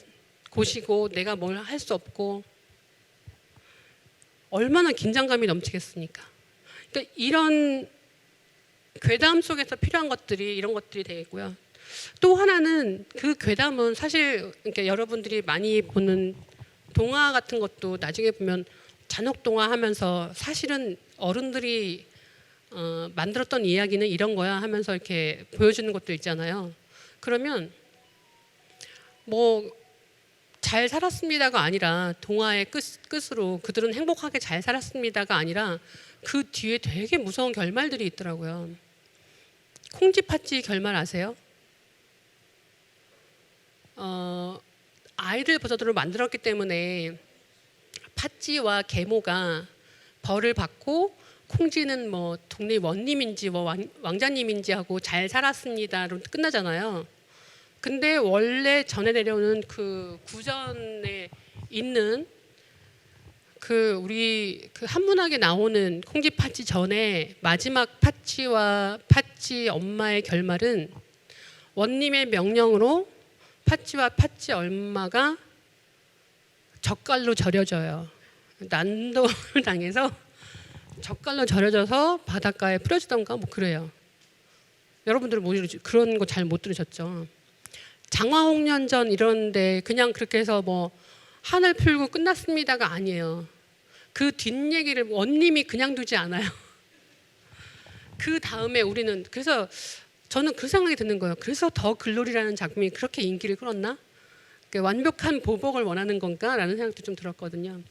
A: 곳이고 내가 뭘 할 수 없고 얼마나 긴장감이 넘치겠습니까? 그러니까 이런 괴담 속에서 필요한 것들이 이런 것들이 되겠고요. 또 하나는 그 괴담은 사실 그러니까 여러분들이 많이 보는 동화 같은 것도 나중에 보면 잔혹동화 하면서 사실은 어른들이 만들었던 이야기는 이런 거야 하면서 이렇게 보여주는 것도 있잖아요. 그러면 뭐 잘 살았습니다가 아니라 동화의 끝으로 그들은 행복하게 잘 살았습니다가 아니라 그 뒤에 되게 무서운 결말들이 있더라고요. 콩쥐팥쥐 결말 아세요? 아이들 버전으로 만들었기 때문에 팥쥐와 계모가 벌을 받고 콩쥐는 뭐 동네 원님인지 뭐 왕자님인지 하고 잘 살았습니다로 끝나잖아요. 근데 원래 전해 내려오는 그 구전에 있는 우리 한문학에 나오는 콩쥐 팥쥐 전에 마지막 팥쥐와 팥쥐 엄마의 결말은 원님의 명령으로 팥쥐와 팥쥐 엄마가 젓갈로 절여져요. 난도를 당해서 젓갈로 절여져서 바닷가에 뿌려지던가 뭐 그래요. 여러분들은 뭐 그런 거 잘 못 들으셨죠? 장화홍련전 이런데 그냥 그렇게 해서 뭐 하늘 풀고 끝났습니다가 아니에요. 그 뒷얘기를 원님이 그냥 두지 않아요. 그 다음에 우리는 그래서 저는 그 생각이 드는 거예요. 그래서 더 글로리라는 작품이 그렇게 인기를 끌었나? 완벽한 보복을 원하는 건가? 라는 생각도 좀 들었거든요.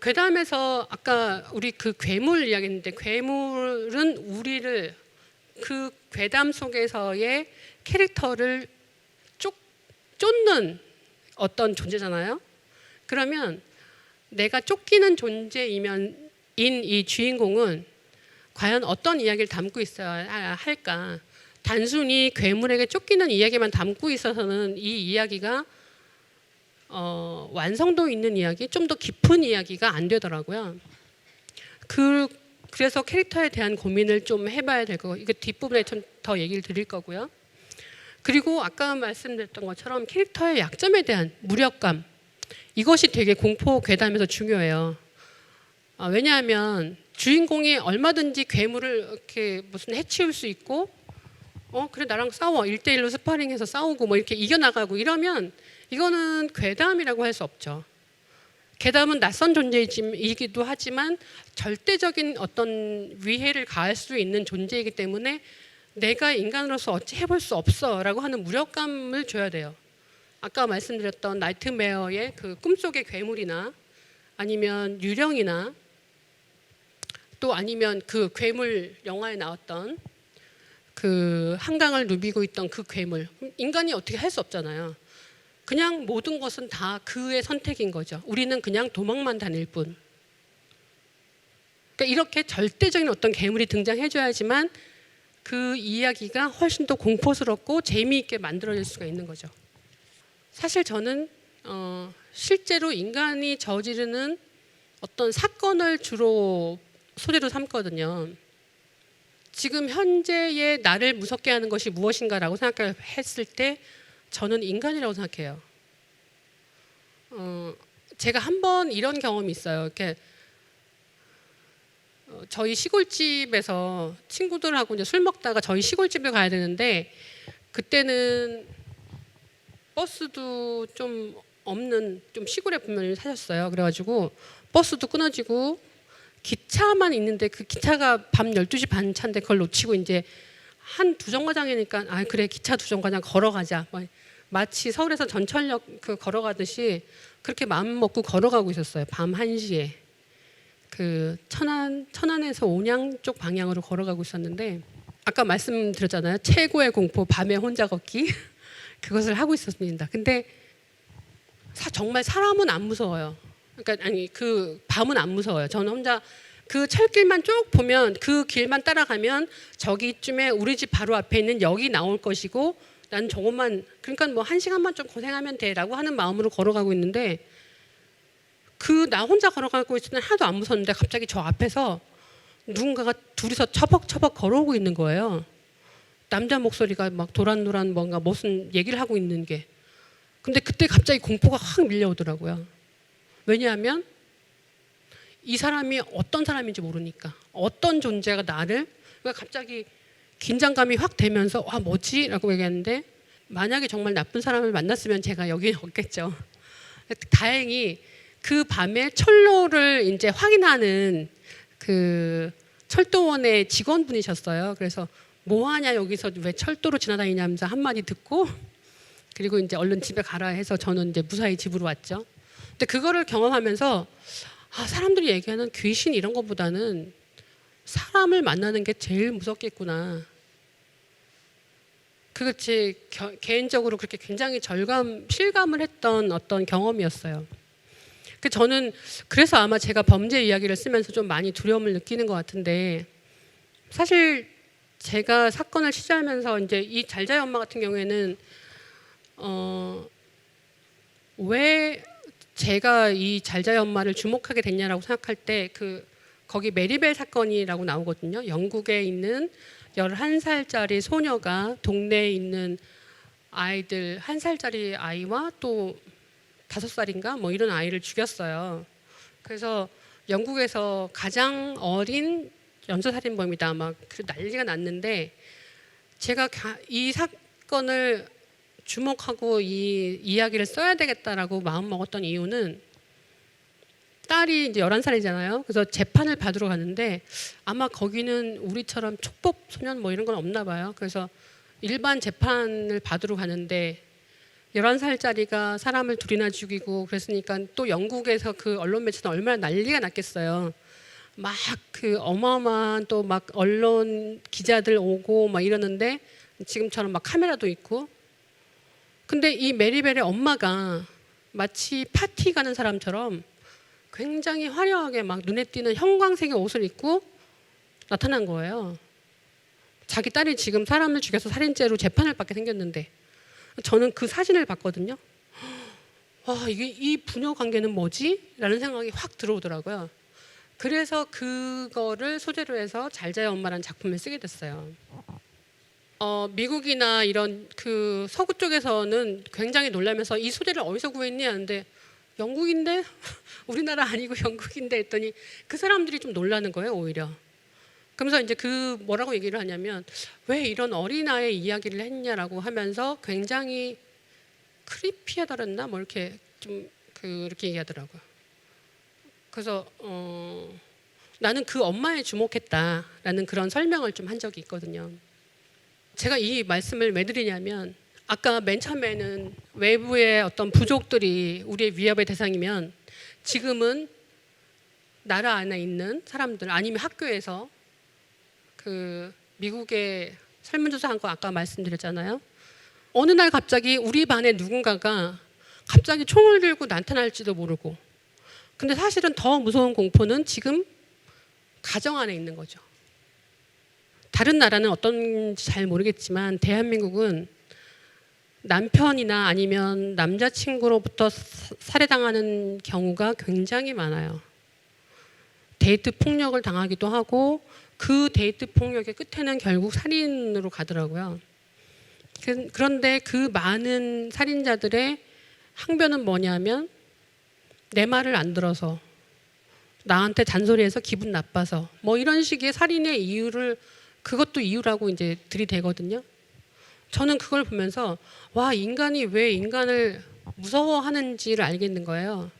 A: 괴담에서 아까 우리 그 괴물 이야기했는데 괴물은 우리를 그 괴담 속에서의 캐릭터를 쫓는 어떤 존재잖아요. 그러면 내가 쫓기는 존재이면 이 주인공은 과연 어떤 이야기를 담고 있어야 할까? 단순히 괴물에게 쫓기는 이야기만 담고 있어서는 이 이야기가 완성도 있는 이야기, 좀 더 깊은 이야기가 안 되더라고요. 그래서 캐릭터에 대한 고민을 좀 해봐야 될 거고, 이거 뒷부분에 좀 더 얘기를 드릴 거고요. 그리고 아까 말씀드렸던 것처럼 캐릭터의 약점에 대한 무력감, 이것이 되게 공포 괴담에서 중요해요. 왜냐하면 주인공이 얼마든지 괴물을 이렇게 무슨 해치울 수 있고, 그래 나랑 싸워 1대1로 스파링해서 싸우고 뭐 이렇게 이겨나가고 이러면 이거는 괴담이라고 할 수 없죠. 괴담은 낯선 존재이기도 하지만 절대적인 어떤 위해를 가할 수 있는 존재이기 때문에 내가 인간으로서 어찌 해볼 수 없어라고 하는 무력감을 줘야 돼요. 아까 말씀드렸던 나이트메어의 그 꿈속의 괴물이나 아니면 유령이나 또 아니면 그 괴물 영화에 나왔던 그 한강을 누비고 있던 그 괴물, 인간이 어떻게 할 수 없잖아요. 그냥 모든 것은 다 그의 선택인 거죠. 우리는 그냥 도망만 다닐 뿐. 그러니까 이렇게 절대적인 어떤 괴물이 등장해줘야지만 그 이야기가 훨씬 더 공포스럽고 재미있게 만들어질 수가 있는 거죠. 사실 저는 실제로 인간이 저지르는 어떤 사건을 주로 소재로 삼거든요. 지금 현재의 나를 무섭게 하는 것이 무엇인가라고 생각했을 때 저는 인간이라고 생각해요. 제가 한 번 이런 경험이 있어요. 이렇게 저희 시골집에서 친구들하고 이제 술 먹다가 저희 시골집에 가야 되는데 그때는 버스도 좀 없는 좀 시골에 분명히 사셨어요. 그래가지고 버스도 끊어지고 기차만 있는데 그 기차가 밤 12시 반 차인데 그걸 놓치고 이제 한 두 정거장이니까 그래 기차 두 정거장 걸어가자. 마치 서울에서 전철역 그 걸어가듯이 그렇게 마음 먹고 걸어가고 있었어요. 밤 1시에. 그 천안에서 온양 쪽 방향으로 걸어가고 있었는데 아까 말씀드렸잖아요. 최고의 공포 밤에 혼자 걷기. 그것을 하고 있었습니다. 근데 정말 사람은 안 무서워요. 그러니까 그 밤은 안 무서워요. 저는 혼자 그 철길만 쭉 보면 그 길만 따라가면 저기쯤에 우리 집 바로 앞에 있는 역이 나올 것이고 난 저것만 그러니까 뭐 1시간만 좀 고생하면 돼라고 하는 마음으로 걸어가고 있는데 나 혼자 걸어가고 있을 때는 하나도 안 무서웠는데 갑자기 저 앞에서 누군가가 둘이서 처벅처벅 걸어오고 있는 거예요. 남자 목소리가 막 도란도란 뭔가 무슨 얘기를 하고 있는 게. 근데 그때 갑자기 공포가 확 밀려오더라고요. 왜냐하면 이 사람이 어떤 사람인지 모르니까 어떤 존재가 나를 그러니까 갑자기 긴장감이 확 되면서 뭐지? 라고 얘기했는데 만약에 정말 나쁜 사람을 만났으면 제가 여기에 없겠죠. 다행히 그 밤에 철로를 이제 확인하는 그 철도원의 직원분이셨어요. 그래서 뭐 하냐 여기서 왜 철도로 지나다니냐면서 한마디 듣고 그리고 이제 얼른 집에 가라 해서 저는 이제 무사히 집으로 왔죠. 근데 그거를 경험하면서 사람들이 얘기하는 귀신 이런 것보다는 사람을 만나는 게 제일 무섭겠구나. 그게 개인적으로 그렇게 굉장히 실감을 했던 어떤 경험이었어요. 저는 그래서 아마 제가 범죄 이야기를 쓰면서 좀 많이 두려움을 느끼는 것 같은데 사실 제가 사건을 취재하면서 이제 이 잘자의 엄마 같은 경우에는 왜 제가 이 잘자의 엄마를 주목하게 됐냐라고 생각할 때 거기 메리벨 사건이라고 나오거든요. 영국에 있는 11살짜리 소녀가 동네에 있는 아이들 1살짜리 아이와 또 5살인가 뭐 이런 아이를 죽였어요. 그래서 영국에서 가장 어린 연쇄살인범이다 막 난리가 났는데 제가 이 사건을 주목하고 이 이야기를 써야 되겠다라고 마음 먹었던 이유는 딸이 이제 11살이잖아요. 그래서 재판을 받으러 가는데 아마 거기는 우리처럼 촉법 소년 뭐 이런 건 없나 봐요. 그래서 일반 재판을 받으러 가는데 11살짜리가 사람을 둘이나 죽이고 그랬으니까 또 영국에서 그 언론 매체는 얼마나 난리가 났겠어요. 막 그 어마어마한 또 막 언론 기자들 오고 막 이러는데 지금처럼 막 카메라도 있고. 근데 이 메리벨의 엄마가 마치 파티 가는 사람처럼 굉장히 화려하게 막 눈에 띄는 형광색의 옷을 입고 나타난 거예요. 자기 딸이 지금 사람을 죽여서 살인죄로 재판을 받게 생겼는데. 저는 그 사진을 봤거든요. 와, 이게 이 부녀 관계는 뭐지? 라는 생각이 확 들어오더라고요. 그래서 그거를 소재로 해서 잘 자요 엄마라는 작품을 쓰게 됐어요. 미국이나 이런 그 서구 쪽에서는 굉장히 놀라면서 이 소재를 어디서 구했니? 하는데 영국인데? 우리나라 아니고 영국인데 했더니 그 사람들이 좀 놀라는 거예요, 오히려. 그러면서 이제 그 뭐라고 얘기를 하냐면 왜 이런 어린아이의 이야기를 했냐라고 하면서 굉장히 크리피하다랬나? 뭐 이렇게 좀 그렇게 얘기하더라고요. 그래서 나는 그 엄마에 주목했다라는 그런 설명을 좀 한 적이 있거든요. 제가 이 말씀을 왜 드리냐면 아까 맨 처음에는 외부의 어떤 부족들이 우리의 위협의 대상이면 지금은 나라 안에 있는 사람들 아니면 학교에서 그 미국의 설문조사한 거 아까 말씀드렸잖아요. 어느 날 갑자기 우리 반에 누군가가 갑자기 총을 들고 나타날지도 모르고. 근데 사실은 더 무서운 공포는 지금 가정 안에 있는 거죠. 다른 나라는 어떤지 잘 모르겠지만 대한민국은 남편이나 아니면 남자친구로부터 살해당하는 경우가 굉장히 많아요. 데이트 폭력을 당하기도 하고 그 데이트 폭력의 끝에는 결국 살인으로 가더라고요. 그런데 그 많은 살인자들의 항변은 뭐냐면 내 말을 안 들어서 나한테 잔소리해서 기분 나빠서 뭐 이런 식의 살인의 이유를 그것도 이유라고 이제 들이대거든요. 저는 그걸 보면서 와, 인간이 왜 인간을 무서워하는지를 알겠는 거예요.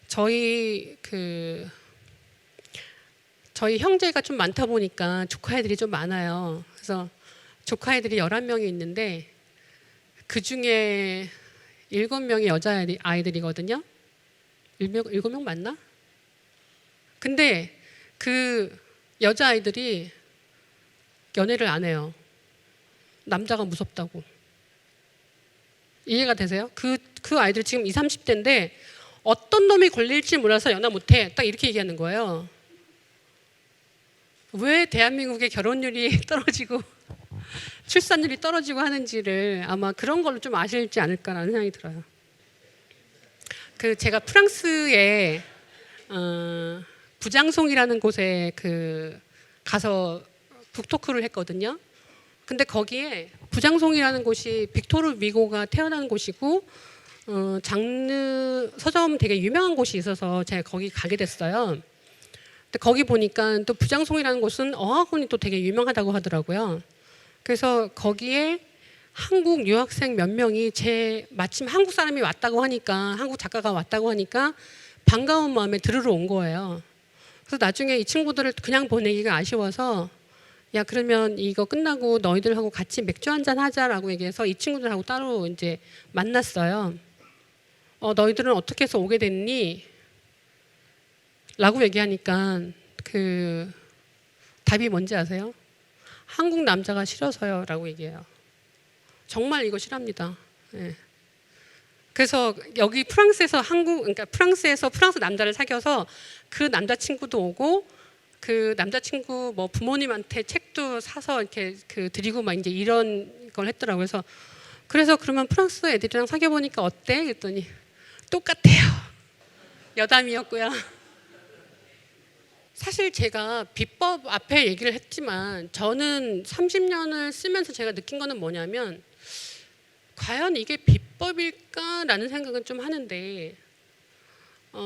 A: 저희 형제가 좀 많다 보니까 조카애들이 좀 많아요. 그래서 조카애들이 11명이 있는데 그중에 7명이 여자아이들이거든요. 7명 맞나? 근데 그 여자아이들이 연애를 안 해요. 남자가 무섭다고. 이해가 되세요? 그 아이들 지금 20, 30대인데 어떤 놈이 걸릴지 몰라서 연애 못해. 딱 이렇게 얘기하는 거예요. 왜 대한민국의 결혼율이 떨어지고 출산율이 떨어지고 하는지를 아마 그런 걸로 좀 아실지 않을까라는 생각이 들어요. 제가 프랑스에 부장송이라는 곳에 가서 북토크를 했거든요. 근데 거기에 부장송이라는 곳이 빅토르 위고가 태어난 곳이고 장르 서점 되게 유명한 곳이 있어서 제가 거기 가게 됐어요. 근데 거기 보니까 또 부장송이라는 곳은 어학원이 또 되게 유명하다고 하더라고요. 그래서 거기에 한국 유학생 몇 명이 마침 한국 사람이 왔다고 하니까 한국 작가가 왔다고 하니까 반가운 마음에 들으러 온 거예요. 그래서 나중에 이 친구들을 그냥 보내기가 아쉬워서 야, 그러면 이거 끝나고 너희들하고 같이 맥주 한잔 하자라고 얘기해서 이 친구들하고 따로 이제 만났어요. 너희들은 어떻게 해서 오게 됐니? 라고 얘기하니까 답이 뭔지 아세요? 한국 남자가 싫어서요 라고 얘기해요. 정말 이거 싫합니다. 네. 그래서 여기 프랑스에서 그러니까 프랑스에서 프랑스 남자를 사귀어서 그 남자친구도 오고 그 남자친구 뭐 부모님한테 책도 사서 이렇게 드리고 막 이제 이런 걸 했더라고요. 그래서 그러면 프랑스 애들이랑 사귀어 보니까 어때? 그랬더니 똑같아요. 여담이었고요. 사실 제가 비법 앞에 얘기를 했지만 저는 30년을 쓰면서 제가 느낀 거는 뭐냐면 과연 이게 비법일까라는 생각은 좀 하는데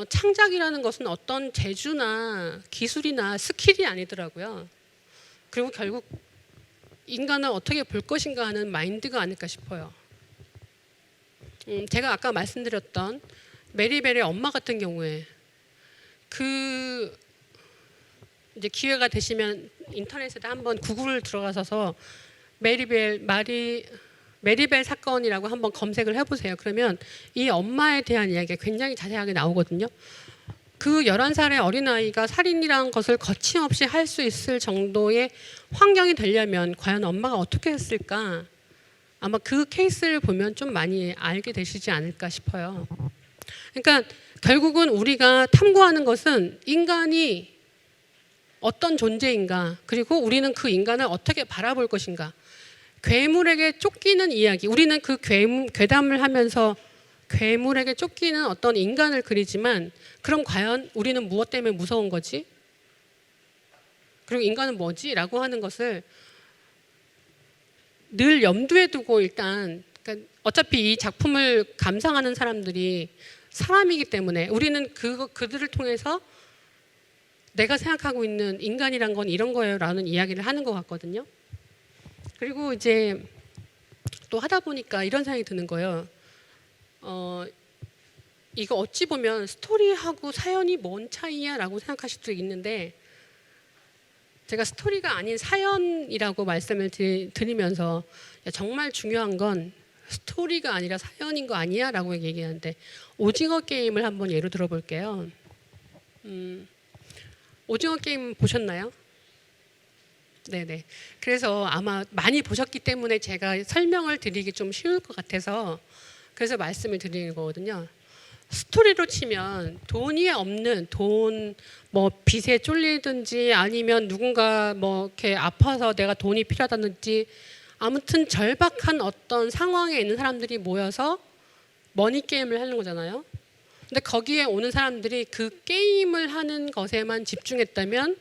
A: 창작이라는 것은 어떤 재주나 기술이나 스킬이 아니더라고요. 그리고 결국 인간을 어떻게 볼 것인가 하는 마인드가 아닐까 싶어요. 제가 아까 말씀드렸던 메리벨의 엄마 같은 경우에 이제 기회가 되시면 인터넷에다 한번 구글 들어가셔서 메리벨 사건이라고 한번 검색을 해보세요. 그러면 이 엄마에 대한 이야기가 굉장히 자세하게 나오거든요. 그 11살의 어린아이가 살인이라는 것을 거침없이 할 수 있을 정도의 환경이 되려면 과연 엄마가 어떻게 했을까? 아마 그 케이스를 보면 좀 많이 알게 되시지 않을까 싶어요. 그러니까 결국은 우리가 탐구하는 것은 인간이 어떤 존재인가, 그리고 우리는 그 인간을 어떻게 바라볼 것인가. 괴물에게 쫓기는 이야기, 우리는 그 괴담을 하면서 괴물에게 쫓기는 어떤 인간을 그리지만, 그럼 과연 우리는 무엇 때문에 무서운 거지? 그리고 인간은 뭐지? 라고 하는 것을 늘 염두에 두고 일단, 그러니까 어차피 이 작품을 감상하는 사람들이 사람이기 때문에 우리는 그들을 통해서 내가 생각하고 있는 인간이란 건 이런 거예요 라는 이야기를 하는 것 같거든요. 그리고 이제 또 하다 보니까 이런 생각이 드는 거예요. 이거 어찌 보면 스토리하고 사연이 뭔 차이야 라고 생각하실 수도 있는데, 제가 스토리가 아닌 사연이라고 말씀을 드리면서 정말 중요한 건 스토리가 아니라 사연인 거 아니야? 라고 얘기하는데, 오징어 게임을 한번 예로 들어볼게요. 오징어 게임 보셨나요? 네네. 그래서 아마 많이 보셨기 때문에 제가 설명을 드리기 좀 쉬울 것 같아서 그래서 말씀을 드리는 거거든요. 스토리로 치면 돈이 없는, 뭐 빚에 쫄리든지 아니면 누군가 뭐 이렇게 아파서 내가 돈이 필요하다든지, 아무튼 절박한 어떤 상황에 있는 사람들이 모여서 머니 게임을 하는 거잖아요. 근데 거기에 오는 사람들이 그 게임을 하는 것에만 집중했다면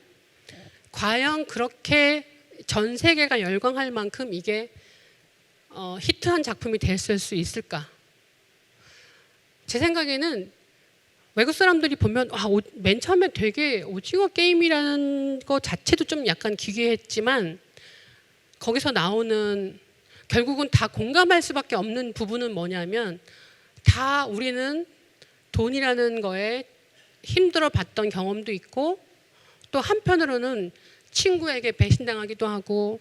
A: 과연 그렇게 전 세계가 열광할 만큼 이게 히트한 작품이 됐을 수 있을까? 제 생각에는 외국 사람들이 보면 맨 처음에 되게 오징어 게임이라는 거 자체도 좀 약간 기괴했지만, 거기서 나오는 결국은 다 공감할 수밖에 없는 부분은 뭐냐면, 다 우리는 돈이라는 거에 힘들어 봤던 경험도 있고, 또 한편으로는 친구에게 배신당하기도 하고,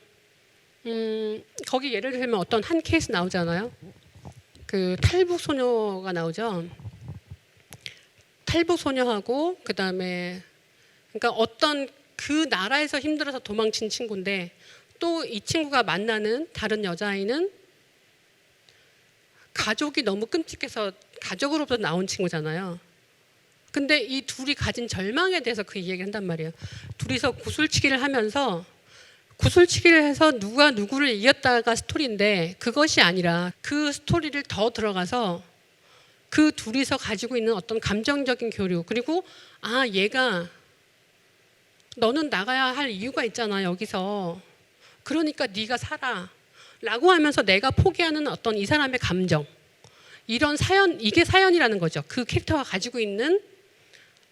A: 거기 예를 들면 어떤 한 케이스 나오잖아요. 그 탈북 소녀가 나오죠. 탈북 소녀하고 그다음에, 그러니까 어떤 그 나라에서 힘들어서 도망친 친구인데, 또 이 친구가 만나는 다른 여자아이는 가족이 너무 끔찍해서 가족으로부터 나온 친구잖아요. 근데 이 둘이 가진 절망에 대해서 그 이야기를 한단 말이에요. 둘이서 구슬치기를 하면서, 구슬치기를 해서 누가 누구를 이겼다가 스토리인데, 그것이 아니라 그 스토리를 더 들어가서 그 둘이서 가지고 있는 어떤 감정적인 교류, 그리고 얘가 너는 나가야 할 이유가 있잖아 여기서, 그러니까 네가 살아 라고 하면서 내가 포기하는 어떤 이 사람의 감정, 이런 사연, 이게 사연이라는 거죠. 그 캐릭터가 가지고 있는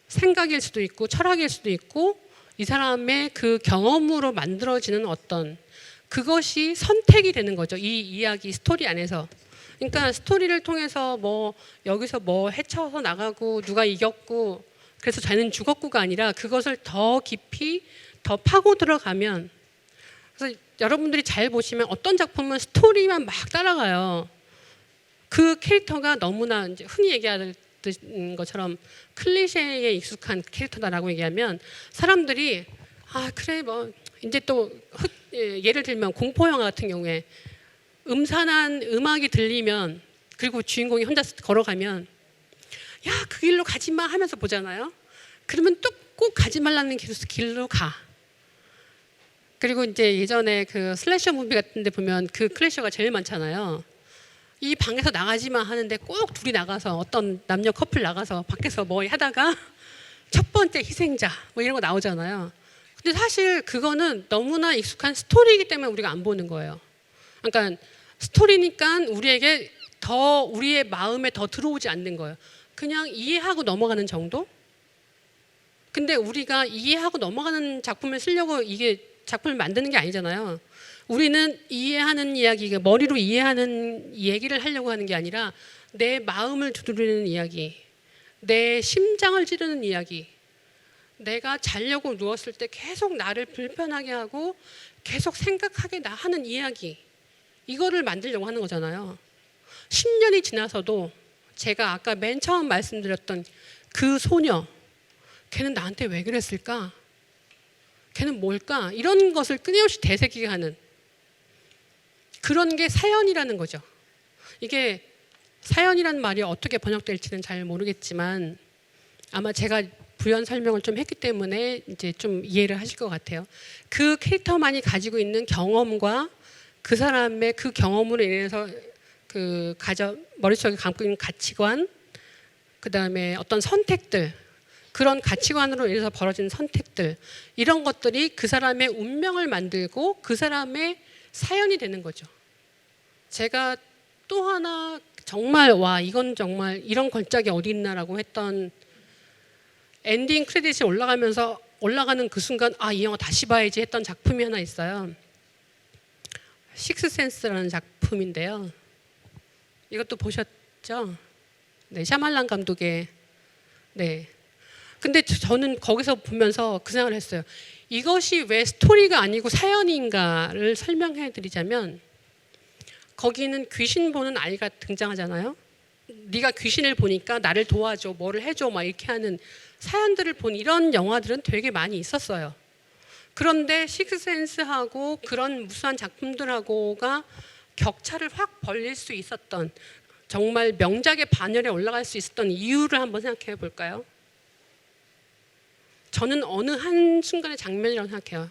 A: 생각일 수도 있고 철학일 수도 있고, 이 사람의 그 경험으로 만들어지는 어떤 그것이 선택이 되는 거죠. 이 이야기 스토리 안에서. 그러니까 스토리를 통해서 뭐 여기서 뭐 헤쳐서 나가고 누가 이겼고 그래서 자기는 죽었고가 아니라, 그것을 더 깊이 더 파고 들어가면, 그래서 여러분들이 잘 보시면 어떤 작품은 스토리만 막 따라가요. 그 캐릭터가 너무나 이제 흔히 얘기하는 것처럼 클리셰에 익숙한 캐릭터다라고 얘기하면, 사람들이 그래 뭐 이제 또 예를 들면 공포 영화 같은 경우에 음산한 음악이 들리면, 그리고 주인공이 혼자 걸어가면 야 그 길로 가지 마 하면서 보잖아요. 그러면 또 꼭 가지 말라는 길로 가. 그리고 이제 예전에 그 슬래셔 무비 같은 데 보면 그 클래셔가 제일 많잖아요. 이 방에서 나가지 마 하는데 꼭 둘이 나가서, 어떤 남녀 커플 나가서 밖에서 뭐 하다가 첫 번째 희생자 뭐 이런 거 나오잖아요. 근데 사실 그거는 너무나 익숙한 스토리이기 때문에 우리가 안 보는 거예요. 그러니까 스토리니까 우리에게 더, 우리의 마음에 더 들어오지 않는 거예요. 그냥 이해하고 넘어가는 정도? 근데 우리가 이해하고 넘어가는 작품을 쓰려고 이게 작품을 만드는 게 아니잖아요. 우리는 이해하는 이야기, 머리로 이해하는 얘기를 하려고 하는 게 아니라 내 마음을 두드리는 이야기, 내 심장을 찌르는 이야기, 내가 자려고 누웠을 때 계속 나를 불편하게 하고 계속 생각하게 하는 이야기, 이거를 만들려고 하는 거잖아요. 10년이 지나서도 제가 아까 맨 처음 말씀드렸던 그 소녀, 걔는 나한테 왜 그랬을까? 걔는 뭘까? 이런 것을 끊임없이 되새기게 하는 그런 게 사연이라는 거죠. 이게 사연이라는 말이 어떻게 번역될지는 잘 모르겠지만 아마 제가 부연 설명을 좀 했기 때문에 이제 좀 이해를 하실 것 같아요. 그 캐릭터만이 가지고 있는 경험과 그 사람의 그 경험으로 인해서 머릿속에 감고 있는 가치관, 그 다음에 어떤 선택들, 그런 가치관으로 인해서 벌어진 선택들, 이런 것들이 그 사람의 운명을 만들고 그 사람의 사연이 되는 거죠. 제가 또 하나 정말 와 이건 정말 이런 걸작이 어디 있나라고 했던 엔딩 크레딧이 올라가는 그 순간 이 영화 다시 봐야지 했던 작품이 하나 있어요. 식스센스라는 작품인데요. 이것도 보셨죠? 네, 샤말란 감독의. 네. 근데 저는 거기서 보면서 그 생각을 했어요. 이것이 왜 스토리가 아니고 사연인가를 설명해 드리자면 거기는 귀신 보는 아이가 등장하잖아요. 네가 귀신을 보니까 나를 도와줘, 뭐를 해줘, 막 이렇게 하는 사연들을 본 이런 영화들은 되게 많이 있었어요. 그런데 식스센스하고 그런 무수한 작품들하고가 격차를 확 벌릴 수 있었던 정말 명작의 반열에 올라갈 수 있었던 이유를 한번 생각해 볼까요? 저는 어느 한 순간의 장면이라고 생각해요.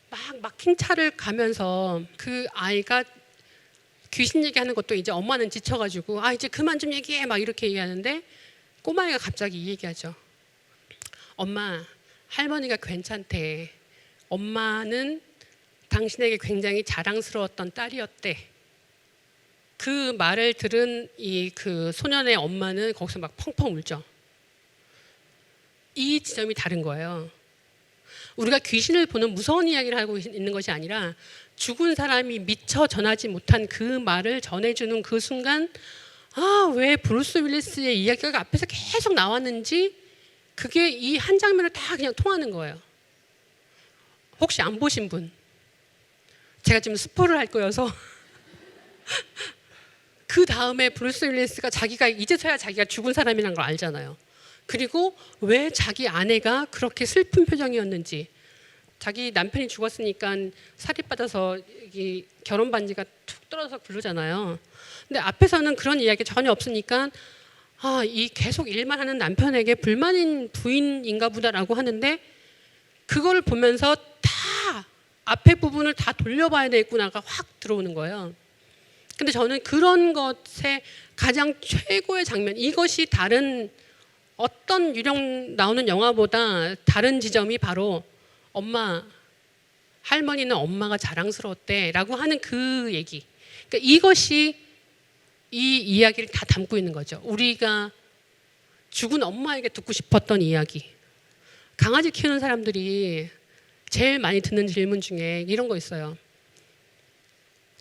A: 막 막힌 차를 가면서 그 아이가 귀신 얘기하는 것도 이제 엄마는 지쳐가지고 이제 그만 좀 얘기해 막 이렇게 얘기하는데 꼬마애가 갑자기 이 얘기하죠. 엄마, 할머니가 괜찮대. 엄마는 당신에게 굉장히 자랑스러웠던 딸이었대. 그 말을 들은 그 소년의 엄마는 거기서 막 펑펑 울죠. 이 지점이 다른 거예요. 우리가 귀신을 보는 무서운 이야기를 하고 있는 것이 아니라 죽은 사람이 미처 전하지 못한 그 말을 전해주는 그 순간 왜 브루스 윌리스의 이야기가 앞에서 계속 나왔는지 그게 이 한 장면을 다 그냥 통하는 거예요. 혹시 안 보신 분? 제가 지금 스포를 할 거여서 그 다음에 브루스 윌리스가 자기가 이제서야 자기가 죽은 사람이라는 걸 알잖아요. 그리고 왜 자기 아내가 그렇게 슬픈 표정이었는지, 자기 남편이 죽었으니까 살입받아서 이 결혼 반지가 툭 떨어져서 굴르잖아요. 근데 앞에서는 그런 이야기 전혀 없으니까 이 계속 일만 하는 남편에게 불만인 부인인가 보다라고 하는데 그걸 보면서 다 앞에 부분을 다 돌려봐야 되겠구나가 확 들어오는 거예요. 근데 저는 그런 것의 가장 최고의 장면, 이것이 다른 어떤 유령 나오는 영화보다 다른 지점이 바로 엄마, 할머니는 엄마가 자랑스러웠대 라고 하는 그 얘기. 그러니까 이것이 이 이야기를 다 담고 있는 거죠. 우리가 죽은 엄마에게 듣고 싶었던 이야기. 강아지 키우는 사람들이 제일 많이 듣는 질문 중에 이런 거 있어요.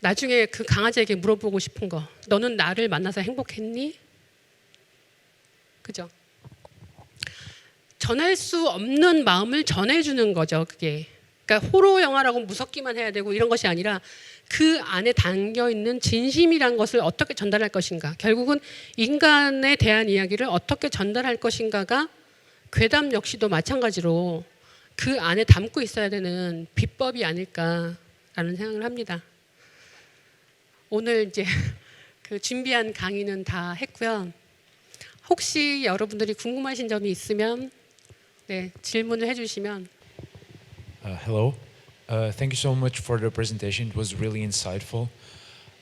A: 나중에 그 강아지에게 물어보고 싶은 거. 너는 나를 만나서 행복했니? 그죠? 전할 수 없는 마음을 전해주는 거죠. 그게. 그러니까 호러 영화라고 무섭기만 해야 되고 이런 것이 아니라 그 안에 담겨 있는 진심이란 것을 어떻게 전달할 것인가. 결국은 인간에 대한 이야기를 어떻게 전달할 것인가가 괴담 역시도 마찬가지로 그 안에 담고 있어야 되는 비법이 아닐까라는 생각을 합니다. 오늘 이제 그 준비한 강의는 다 했고요. 혹시 여러분들이 궁금하신 점이 있으면 질문을 해주시면.
B: Hello. Thank you so much for the presentation. It was really insightful.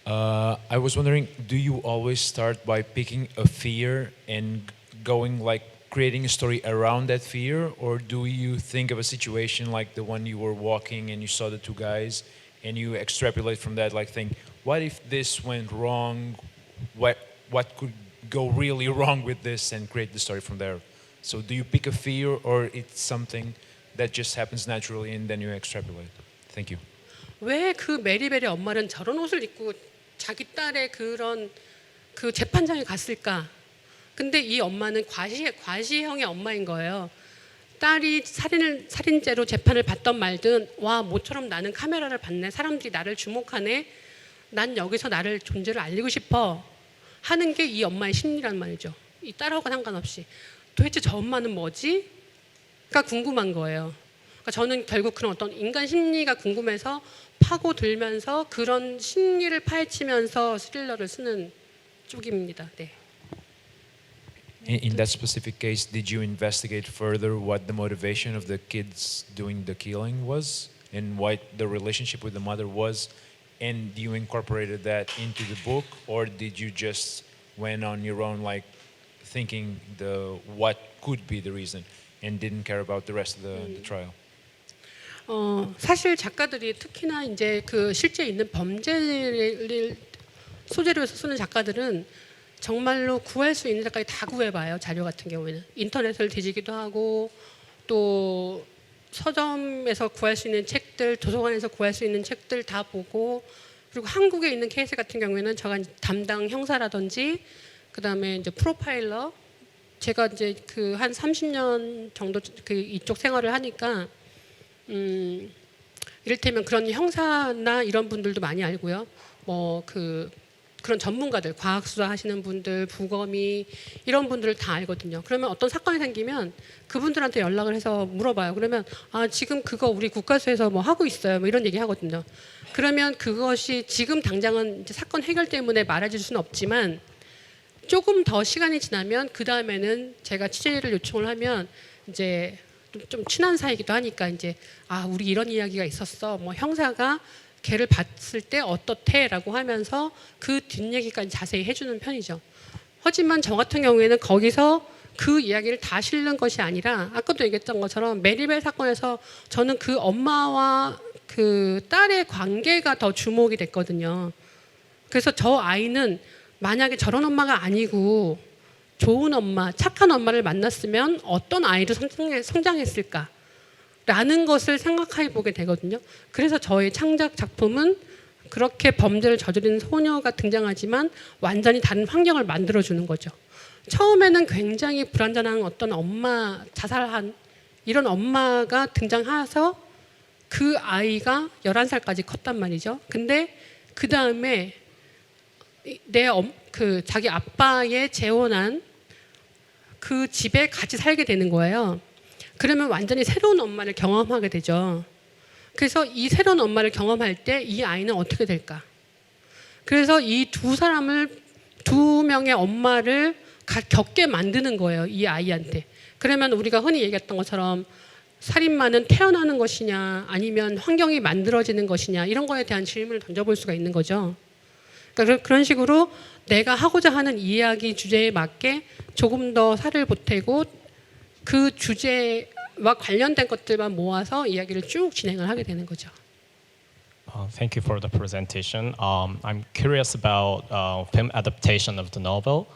B: I was wondering, do you always start by picking a fear and going creating a story around that fear, or do you think of a situation like the one you were walking and you saw the two guys and you extrapolate from that, think, what if this went wrong? What could go really wrong with this, and create the story from there? So do you pick a fear, or it's something that just happens naturally and then you extrapolate? Thank you.
A: 왜 그 메리벨의 엄마는 저런 옷을 입고 자기 딸의 그런 그 재판장에 갔을까? 근데 이 엄마는 과시형의 엄마인 거예요. 딸이 살인죄로 재판을 받던 말든 모처럼 나는 카메라를 봤네. 사람들이 나를 주목하네. 난 여기서 나를 존재를 알리고 싶어 하는 게 이 엄마의 심리란 말이죠. 이 딸하고 상관없이. 도대체 저 엄마는 뭐지? 궁금한 거예요. 그러니까 저는 결국 그런 어떤 인간 심리가 궁금해서 파고들면서 그런 심리를 파헤치면서 스릴러를 쓰는 쪽입니다. 네.
B: In that specific case, did you investigate further what the motivation of the kids doing the killing was and what the relationship with the mother was, and you incorporated that into the book, or did you just went on your own, like thinking the what could be the reason and didn't care about the rest of the trial?
A: 사실 작가들이 특히나 이제 그 실제 있는 범죄를 소재로 해서 쓰는 작가들은 정말로 구할 수 있는 데까지 다 구해봐요. 자료 같은 경우에는 인터넷을 뒤지기도 하고 또 서점에서 구할 수 있는 책들, 도서관에서 구할 수 있는 책들 다 보고, 그리고 한국에 있는 케이스 같은 경우에는 제가 담당 형사라든지 그다음에 이제 프로파일러, 제가 이제 그 한 30년 정도 그 이쪽 생활을 하니까 이를테면 그런 형사나 이런 분들도 많이 알고요. 뭐 그런 전문가들, 과학수사 하시는 분들, 부검이 이런 분들을 다 알거든요. 그러면 어떤 사건이 생기면 그분들한테 연락을 해서 물어봐요. 그러면 지금 그거 우리 국가수에서 뭐 하고 있어요. 뭐 이런 얘기 하거든요. 그러면 그것이 지금 당장은 이제 사건 해결 때문에 말해줄 수는 없지만 조금 더 시간이 지나면 그 다음에는 제가 취재를 요청을 하면 이제 좀 친한 사이기도 하니까 이제 우리 이런 이야기가 있었어. 뭐 형사가 걔를 봤을 때 어떻대라고 하면서 그 뒷얘기까지 자세히 해주는 편이죠. 하지만 저 같은 경우에는 거기서 그 이야기를 다 실는 것이 아니라 아까도 얘기했던 것처럼 메리벨 사건에서 저는 그 엄마와 그 딸의 관계가 더 주목이 됐거든요. 그래서 저 아이는 만약에 저런 엄마가 아니고 좋은 엄마, 착한 엄마를 만났으면 어떤 아이로 성장했을까? 라는 것을 생각해 보게 되거든요. 그래서 저의 창작 작품은 그렇게 범죄를 저지른 소녀가 등장하지만 완전히 다른 환경을 만들어주는 거죠. 처음에는 굉장히 불완전한 어떤 엄마, 자살한 이런 엄마가 등장해서 그 아이가 11살까지 컸단 말이죠. 근데 그 다음에 자기 아빠의 재혼한 그 집에 같이 살게 되는 거예요. 그러면 완전히 새로운 엄마를 경험하게 되죠. 그래서 이 새로운 엄마를 경험할 때 이 아이는 어떻게 될까? 그래서 이 두 명의 엄마를 겪게 만드는 거예요. 이 아이한테. 그러면 우리가 흔히 얘기했던 것처럼 살인마는 태어나는 것이냐 아니면 환경이 만들어지는 것이냐 이런 거에 대한 질문을 던져볼 수가 있는 거죠. 그러니까 그런 식으로 내가 하고자 하는 이야기 주제에 맞게 조금 더 살을 보태고 그 주제와 관련된 것들만 모아서 이야기를 쭉 진행을 하게 되는 거죠.
C: Thank you for the presentation. I'm curious about film adaptation of the novel.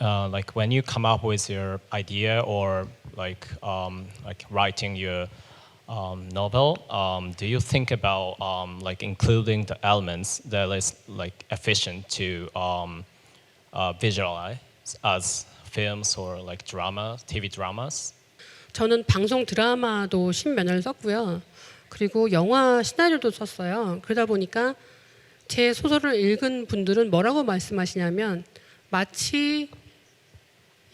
C: Like when you come up with your idea or like writing your novel, do you think about like including the elements that is like efficient to visualize as films or like drama, TV dramas?
A: 저는 방송 드라마도 10몇년을 썼고요. 그리고 영화 시나리오도 썼어요. 그러다 보니까 제 소설을 읽은 분들은 뭐라고 말씀하시냐면 마치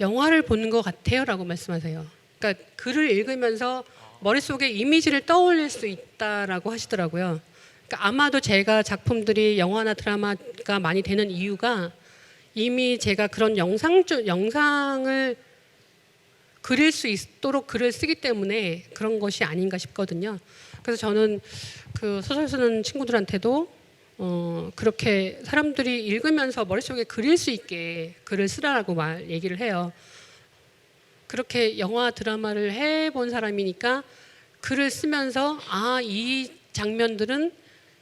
A: 영화를 보는 것 같아요라고 말씀하세요. 그러니까 글을 읽으면서 머릿속에 이미지를 떠올릴 수 있다라고 하시더라고요. 그러니까 아마도 제가 작품들이 영화나 드라마가 많이 되는 이유가 이미 제가 그런 영상을 그릴 수 있도록 글을 쓰기 때문에 그런 것이 아닌가 싶거든요. 그래서 저는 그 소설 쓰는 친구들한테도 그렇게 사람들이 읽으면서 머릿속에 그릴 수 있게 글을 쓰라고 얘기를 해요. 그렇게 영화 드라마를 해본 사람이니까 글을 쓰면서 이 장면들은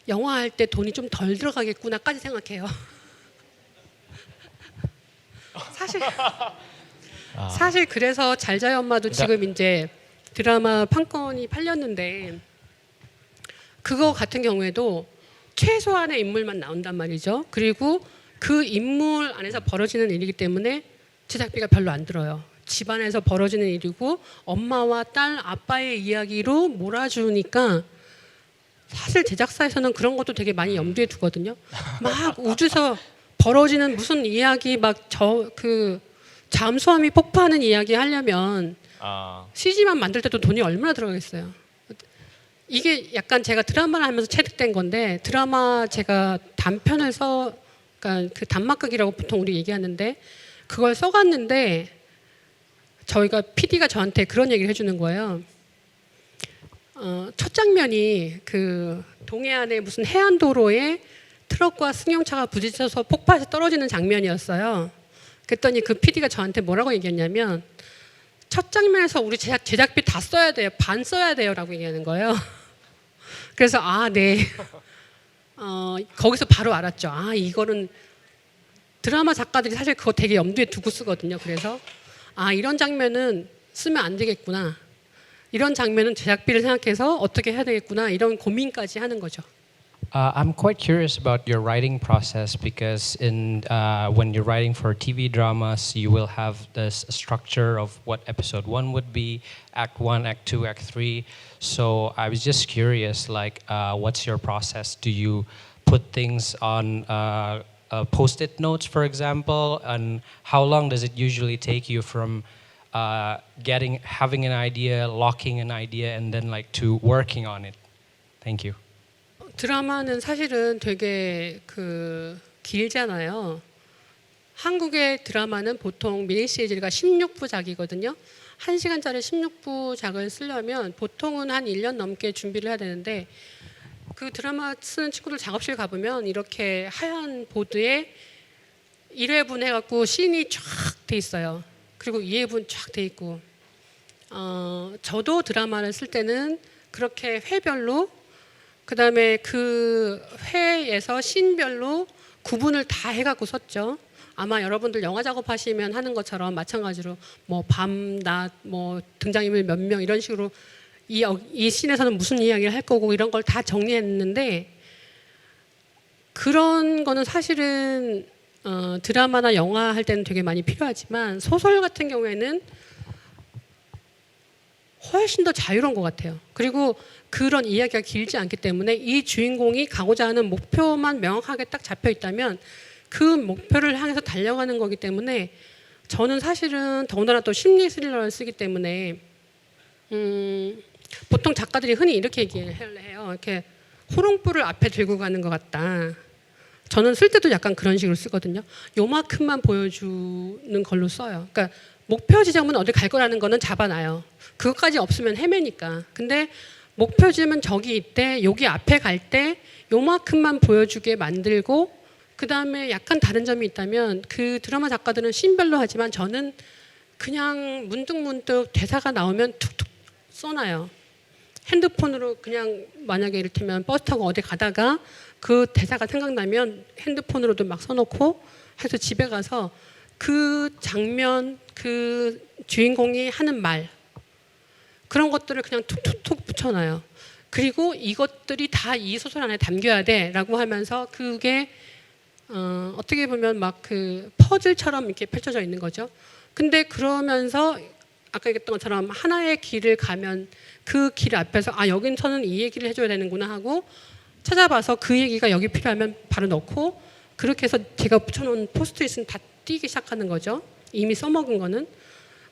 A: 영화 할 때 돈이 좀 덜 들어가겠구나까지 생각해요. 사실 그래서 잘자요 엄마도 지금 이제 드라마 판권이 팔렸는데 그거 같은 경우에도 최소한의 인물만 나온단 말이죠. 그리고 그 인물 안에서 벌어지는 일이기 때문에 제작비가 별로 안 들어요. 집안에서 벌어지는 일이고 엄마와 딸, 아빠의 이야기로 몰아주니까 사실 제작사에서는 그런 것도 되게 많이 염두에 두거든요. 막 우주에서 벌어지는 무슨 이야기 막 잠수함이 폭파하는 이야기 하려면 CG만 만들 때도 돈이 얼마나 들어가겠어요. 이게 약간 제가 드라마를 하면서 체득된 건데 드라마 제가 단편을 그러니까 그 단막극이라고 보통 우리 얘기하는데 그걸 써갔는데 저희가 PD가 저한테 그런 얘기를 해주는 거예요. 첫 장면이 그 동해안의 무슨 해안도로에 트럭과 승용차가 부딪혀서 폭파해서 떨어지는 장면이었어요. 그랬더니 그 PD가 저한테 뭐라고 얘기했냐면 첫 장면에서 우리 제작비 다 써야 돼요. 반 써야 돼요라고 얘기하는 거예요. 그래서 네. 거기서 바로 알았죠. 이거는 드라마 작가들이 사실 그거 되게 염두에 두고 쓰거든요. 그래서 이런 장면은 쓰면 안 되겠구나. 이런 장면은 제작비를 생각해서 어떻게 해야 되겠구나. 이런 고민까지 하는 거죠.
D: I'm quite curious about your writing process because when you're writing for TV dramas, you will have this structure of what episode 1 would be, act 1, act 2, act 3. So I was just curious, what's your process? Do you put things on post-it notes, for example? And how long does it usually take you from having an idea, locking an idea, and then to working on it? Thank you.
A: 드라마는 사실은 되게 길잖아요. 한국의 드라마는 보통 미니 시리즈가 16부작이거든요. 1시간짜리 16부작을 쓰려면 보통은 한 1년 넘게 준비를 해야 되는데 그 드라마 쓰는 친구들 작업실 가보면 이렇게 하얀 보드에 1회분 해갖고 씬이 쫙 돼 있어요. 그리고 2회분 쫙 돼 있고 저도 드라마를 쓸 때는 그렇게 회별로 그다음에 그 회에서 씬별로 구분을 다 해갖고 썼죠. 아마 여러분들 영화 작업하시면 하는 것처럼 마찬가지로 뭐 밤, 낮, 뭐 등장인물 몇 명 이런 식으로 이 씬에서는 무슨 이야기를 할 거고 이런 걸 다 정리했는데 그런 거는 사실은 드라마나 영화 할 때는 되게 많이 필요하지만 소설 같은 경우에는 훨씬 더 자유로운 것 같아요. 그리고 그런 이야기가 길지 않기 때문에 이 주인공이 가고자 하는 목표만 명확하게 딱 잡혀 있다면 그 목표를 향해서 달려가는 거기 때문에 저는 사실은 더군다나 또 심리 스릴러를 쓰기 때문에 보통 작가들이 흔히 이렇게 얘기를 해요. 이렇게 호롱불을 앞에 들고 가는 것 같다. 저는 쓸 때도 약간 그런 식으로 쓰거든요. 요만큼만 보여주는 걸로 써요. 그러니까 목표 지점은 어디 갈 거라는 거는 잡아놔요. 그것까지 없으면 헤매니까. 근데 목표 지점은 저기 있대. 여기 앞에 갈 때 요만큼만 보여주게 만들고 그 다음에 약간 다른 점이 있다면 그 드라마 작가들은 씬별로 하지만 저는 그냥 문득문득 대사가 나오면 툭툭 써놔요. 핸드폰으로 그냥 만약에 이를테면 버스 타고 어디 가다가 그 대사가 생각나면 핸드폰으로도 막 써놓고 해서 집에 가서 그 장면, 그 주인공이 하는 말 그런 것들을 그냥 툭툭툭 붙여놔요. 그리고 이것들이 다 이 소설 안에 담겨야 돼라고 하면서 그게 어떻게 보면 막 그 퍼즐처럼 이렇게 펼쳐져 있는 거죠. 근데 그러면서 아까 얘기했던 것처럼 하나의 길을 가면 그 길 앞에서 여기서는 이 얘기를 해줘야 되는구나 하고 찾아봐서 그 얘기가 여기 필요하면 바로 넣고 그렇게 해서 제가 붙여놓은 포스트잇은 다 띄기 시작하는 거죠. 이미 써먹은 거는.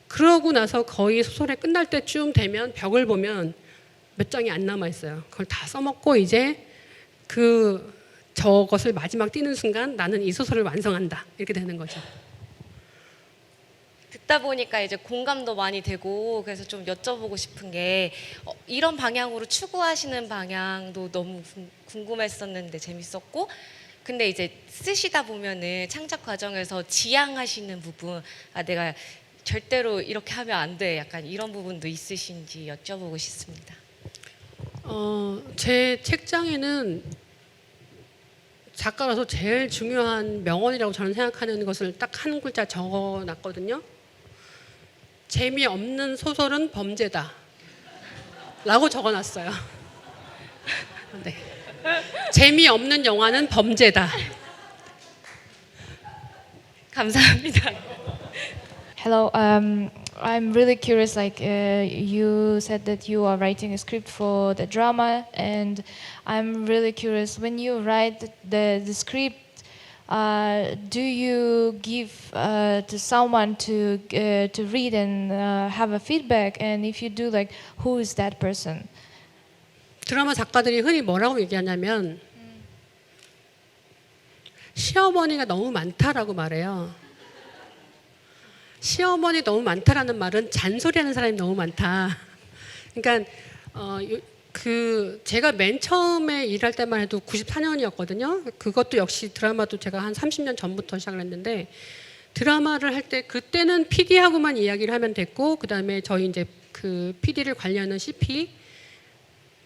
A: 그러고 나서 거의 소설이 끝날 때쯤 되면 벽을 보면 몇 장이 안 남아 있어요. 그걸 다 써먹고 이제 저것을 마지막 띄는 순간 나는 이 소설을 완성한다 이렇게 되는 거죠.
E: 듣다 보니까 이제 공감도 많이 되고 그래서 좀 여쭤보고 싶은 게 이런 방향으로 추구하시는 방향도 너무 궁금했었는데 재밌었고 근데 이제 쓰시다 보면은 창작 과정에서 지향하시는 부분 내가 절대로 이렇게 하면 안 돼 약간 이런 부분도 있으신지 여쭤보고 싶습니다.
A: 제 책장에는 작가로서 제일 중요한 명언이라고 저는 생각하는 것을 딱 한 글자 적어놨거든요. 재미없는 소설은 범죄다 라고 적어놨어요. 네. 재미없는 영화는 범죄다.
E: 감사합니다.
F: Hello, I'm really curious. You said that you are writing a script for the drama, and I'm really curious. When you write the script, do you give to someone to read and have a feedback? And if you do, like, who is that person?
A: 드라마 작가들이 흔히 뭐라고 얘기하냐면 시어머니가 너무 많다라고 말해요. 시어머니 너무 많다라는 말은 잔소리하는 사람이 너무 많다. 그러니까 제가 맨 처음에 일할 때만 해도 94년이었거든요. 그것도 역시 드라마도 제가 한 30년 전부터 시작을 했는데 드라마를 할 때 그때는 PD하고만 이야기를 하면 됐고 그다음에 저희 이제 그 PD를 관리하는 CP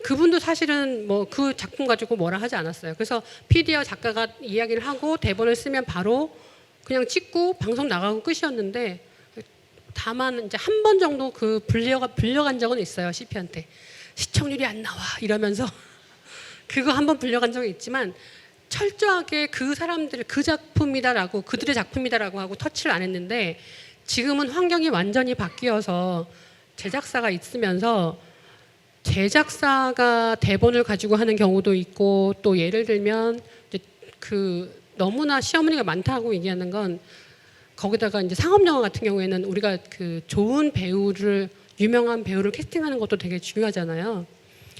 A: 그분도 사실은 뭐 그 작품 가지고 뭐라 하지 않았어요. 그래서 PD와 작가가 이야기를 하고 대본을 쓰면 바로 그냥 찍고 방송 나가고 끝이었는데 다만 이제 한 번 정도 그 불려간 적은 있어요. CP한테. 시청률이 안 나와 이러면서 그거 한번 불려간 적이 있지만 철저하게 그 사람들 그 작품이다라고 그들의 작품이다라고 하고 터치를 안 했는데 지금은 환경이 완전히 바뀌어서 제작사가 있으면서 제작사가 대본을 가지고 하는 경우도 있고 또 예를 들면 이제 그 너무나 시어머니가 많다고 얘기하는 건 거기다가 이제 상업 영화 같은 경우에는 우리가 그 좋은 배우를 유명한 배우를 캐스팅하는 것도 되게 중요하잖아요.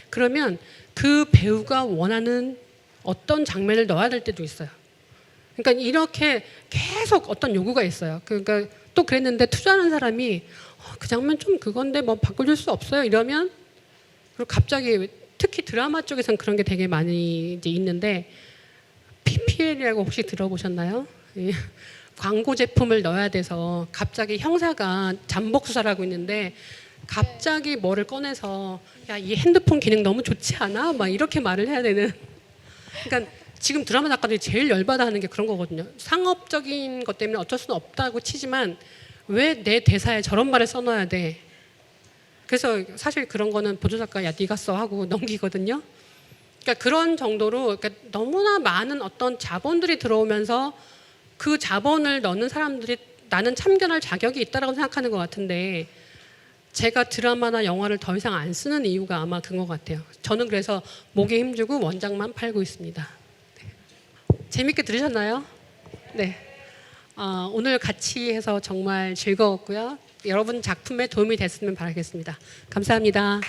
A: 그러면 그 배우가 원하는 어떤 장면을 넣어야 될 때도 있어요. 그러니까 이렇게 계속 어떤 요구가 있어요. 그러니까 또 그랬는데 투자하는 사람이 그 장면 좀 그건데 뭐 바꿔줄 수 없어요. 이러면 그리고 갑자기 특히 드라마 쪽에서는 그런 게 되게 많이 이제 있는데 PPL이라고 혹시 들어보셨나요? 광고 제품을 넣어야 돼서 갑자기 형사가 잠복 수사를 하고 있는데 갑자기 뭐를 꺼내서 야, 이 핸드폰 기능 너무 좋지 않아? 막 이렇게 말을 해야 되는. 그러니까 지금 드라마 작가들이 제일 열받아 하는 게 그런 거거든요. 상업적인 것 때문에 어쩔 수는 없다고 치지만 왜 내 대사에 저런 말을 써놔야 돼? 그래서 사실 그런 거는 보조작가 야 네가 써 하고 넘기거든요. 그러니까 그런 정도로 그러니까 너무나 많은 어떤 자본들이 들어오면서 그 자본을 넣는 사람들이 나는 참견할 자격이 있다라고 생각하는 것 같은데 제가 드라마나 영화를 더 이상 안 쓰는 이유가 아마 그런 것 같아요. 저는 그래서 목에 힘주고 원작만 팔고 있습니다. 네. 재밌게 들으셨나요? 네. 오늘 같이 해서 정말 즐거웠고요. 여러분 작품에 도움이 됐으면 바라겠습니다. 감사합니다.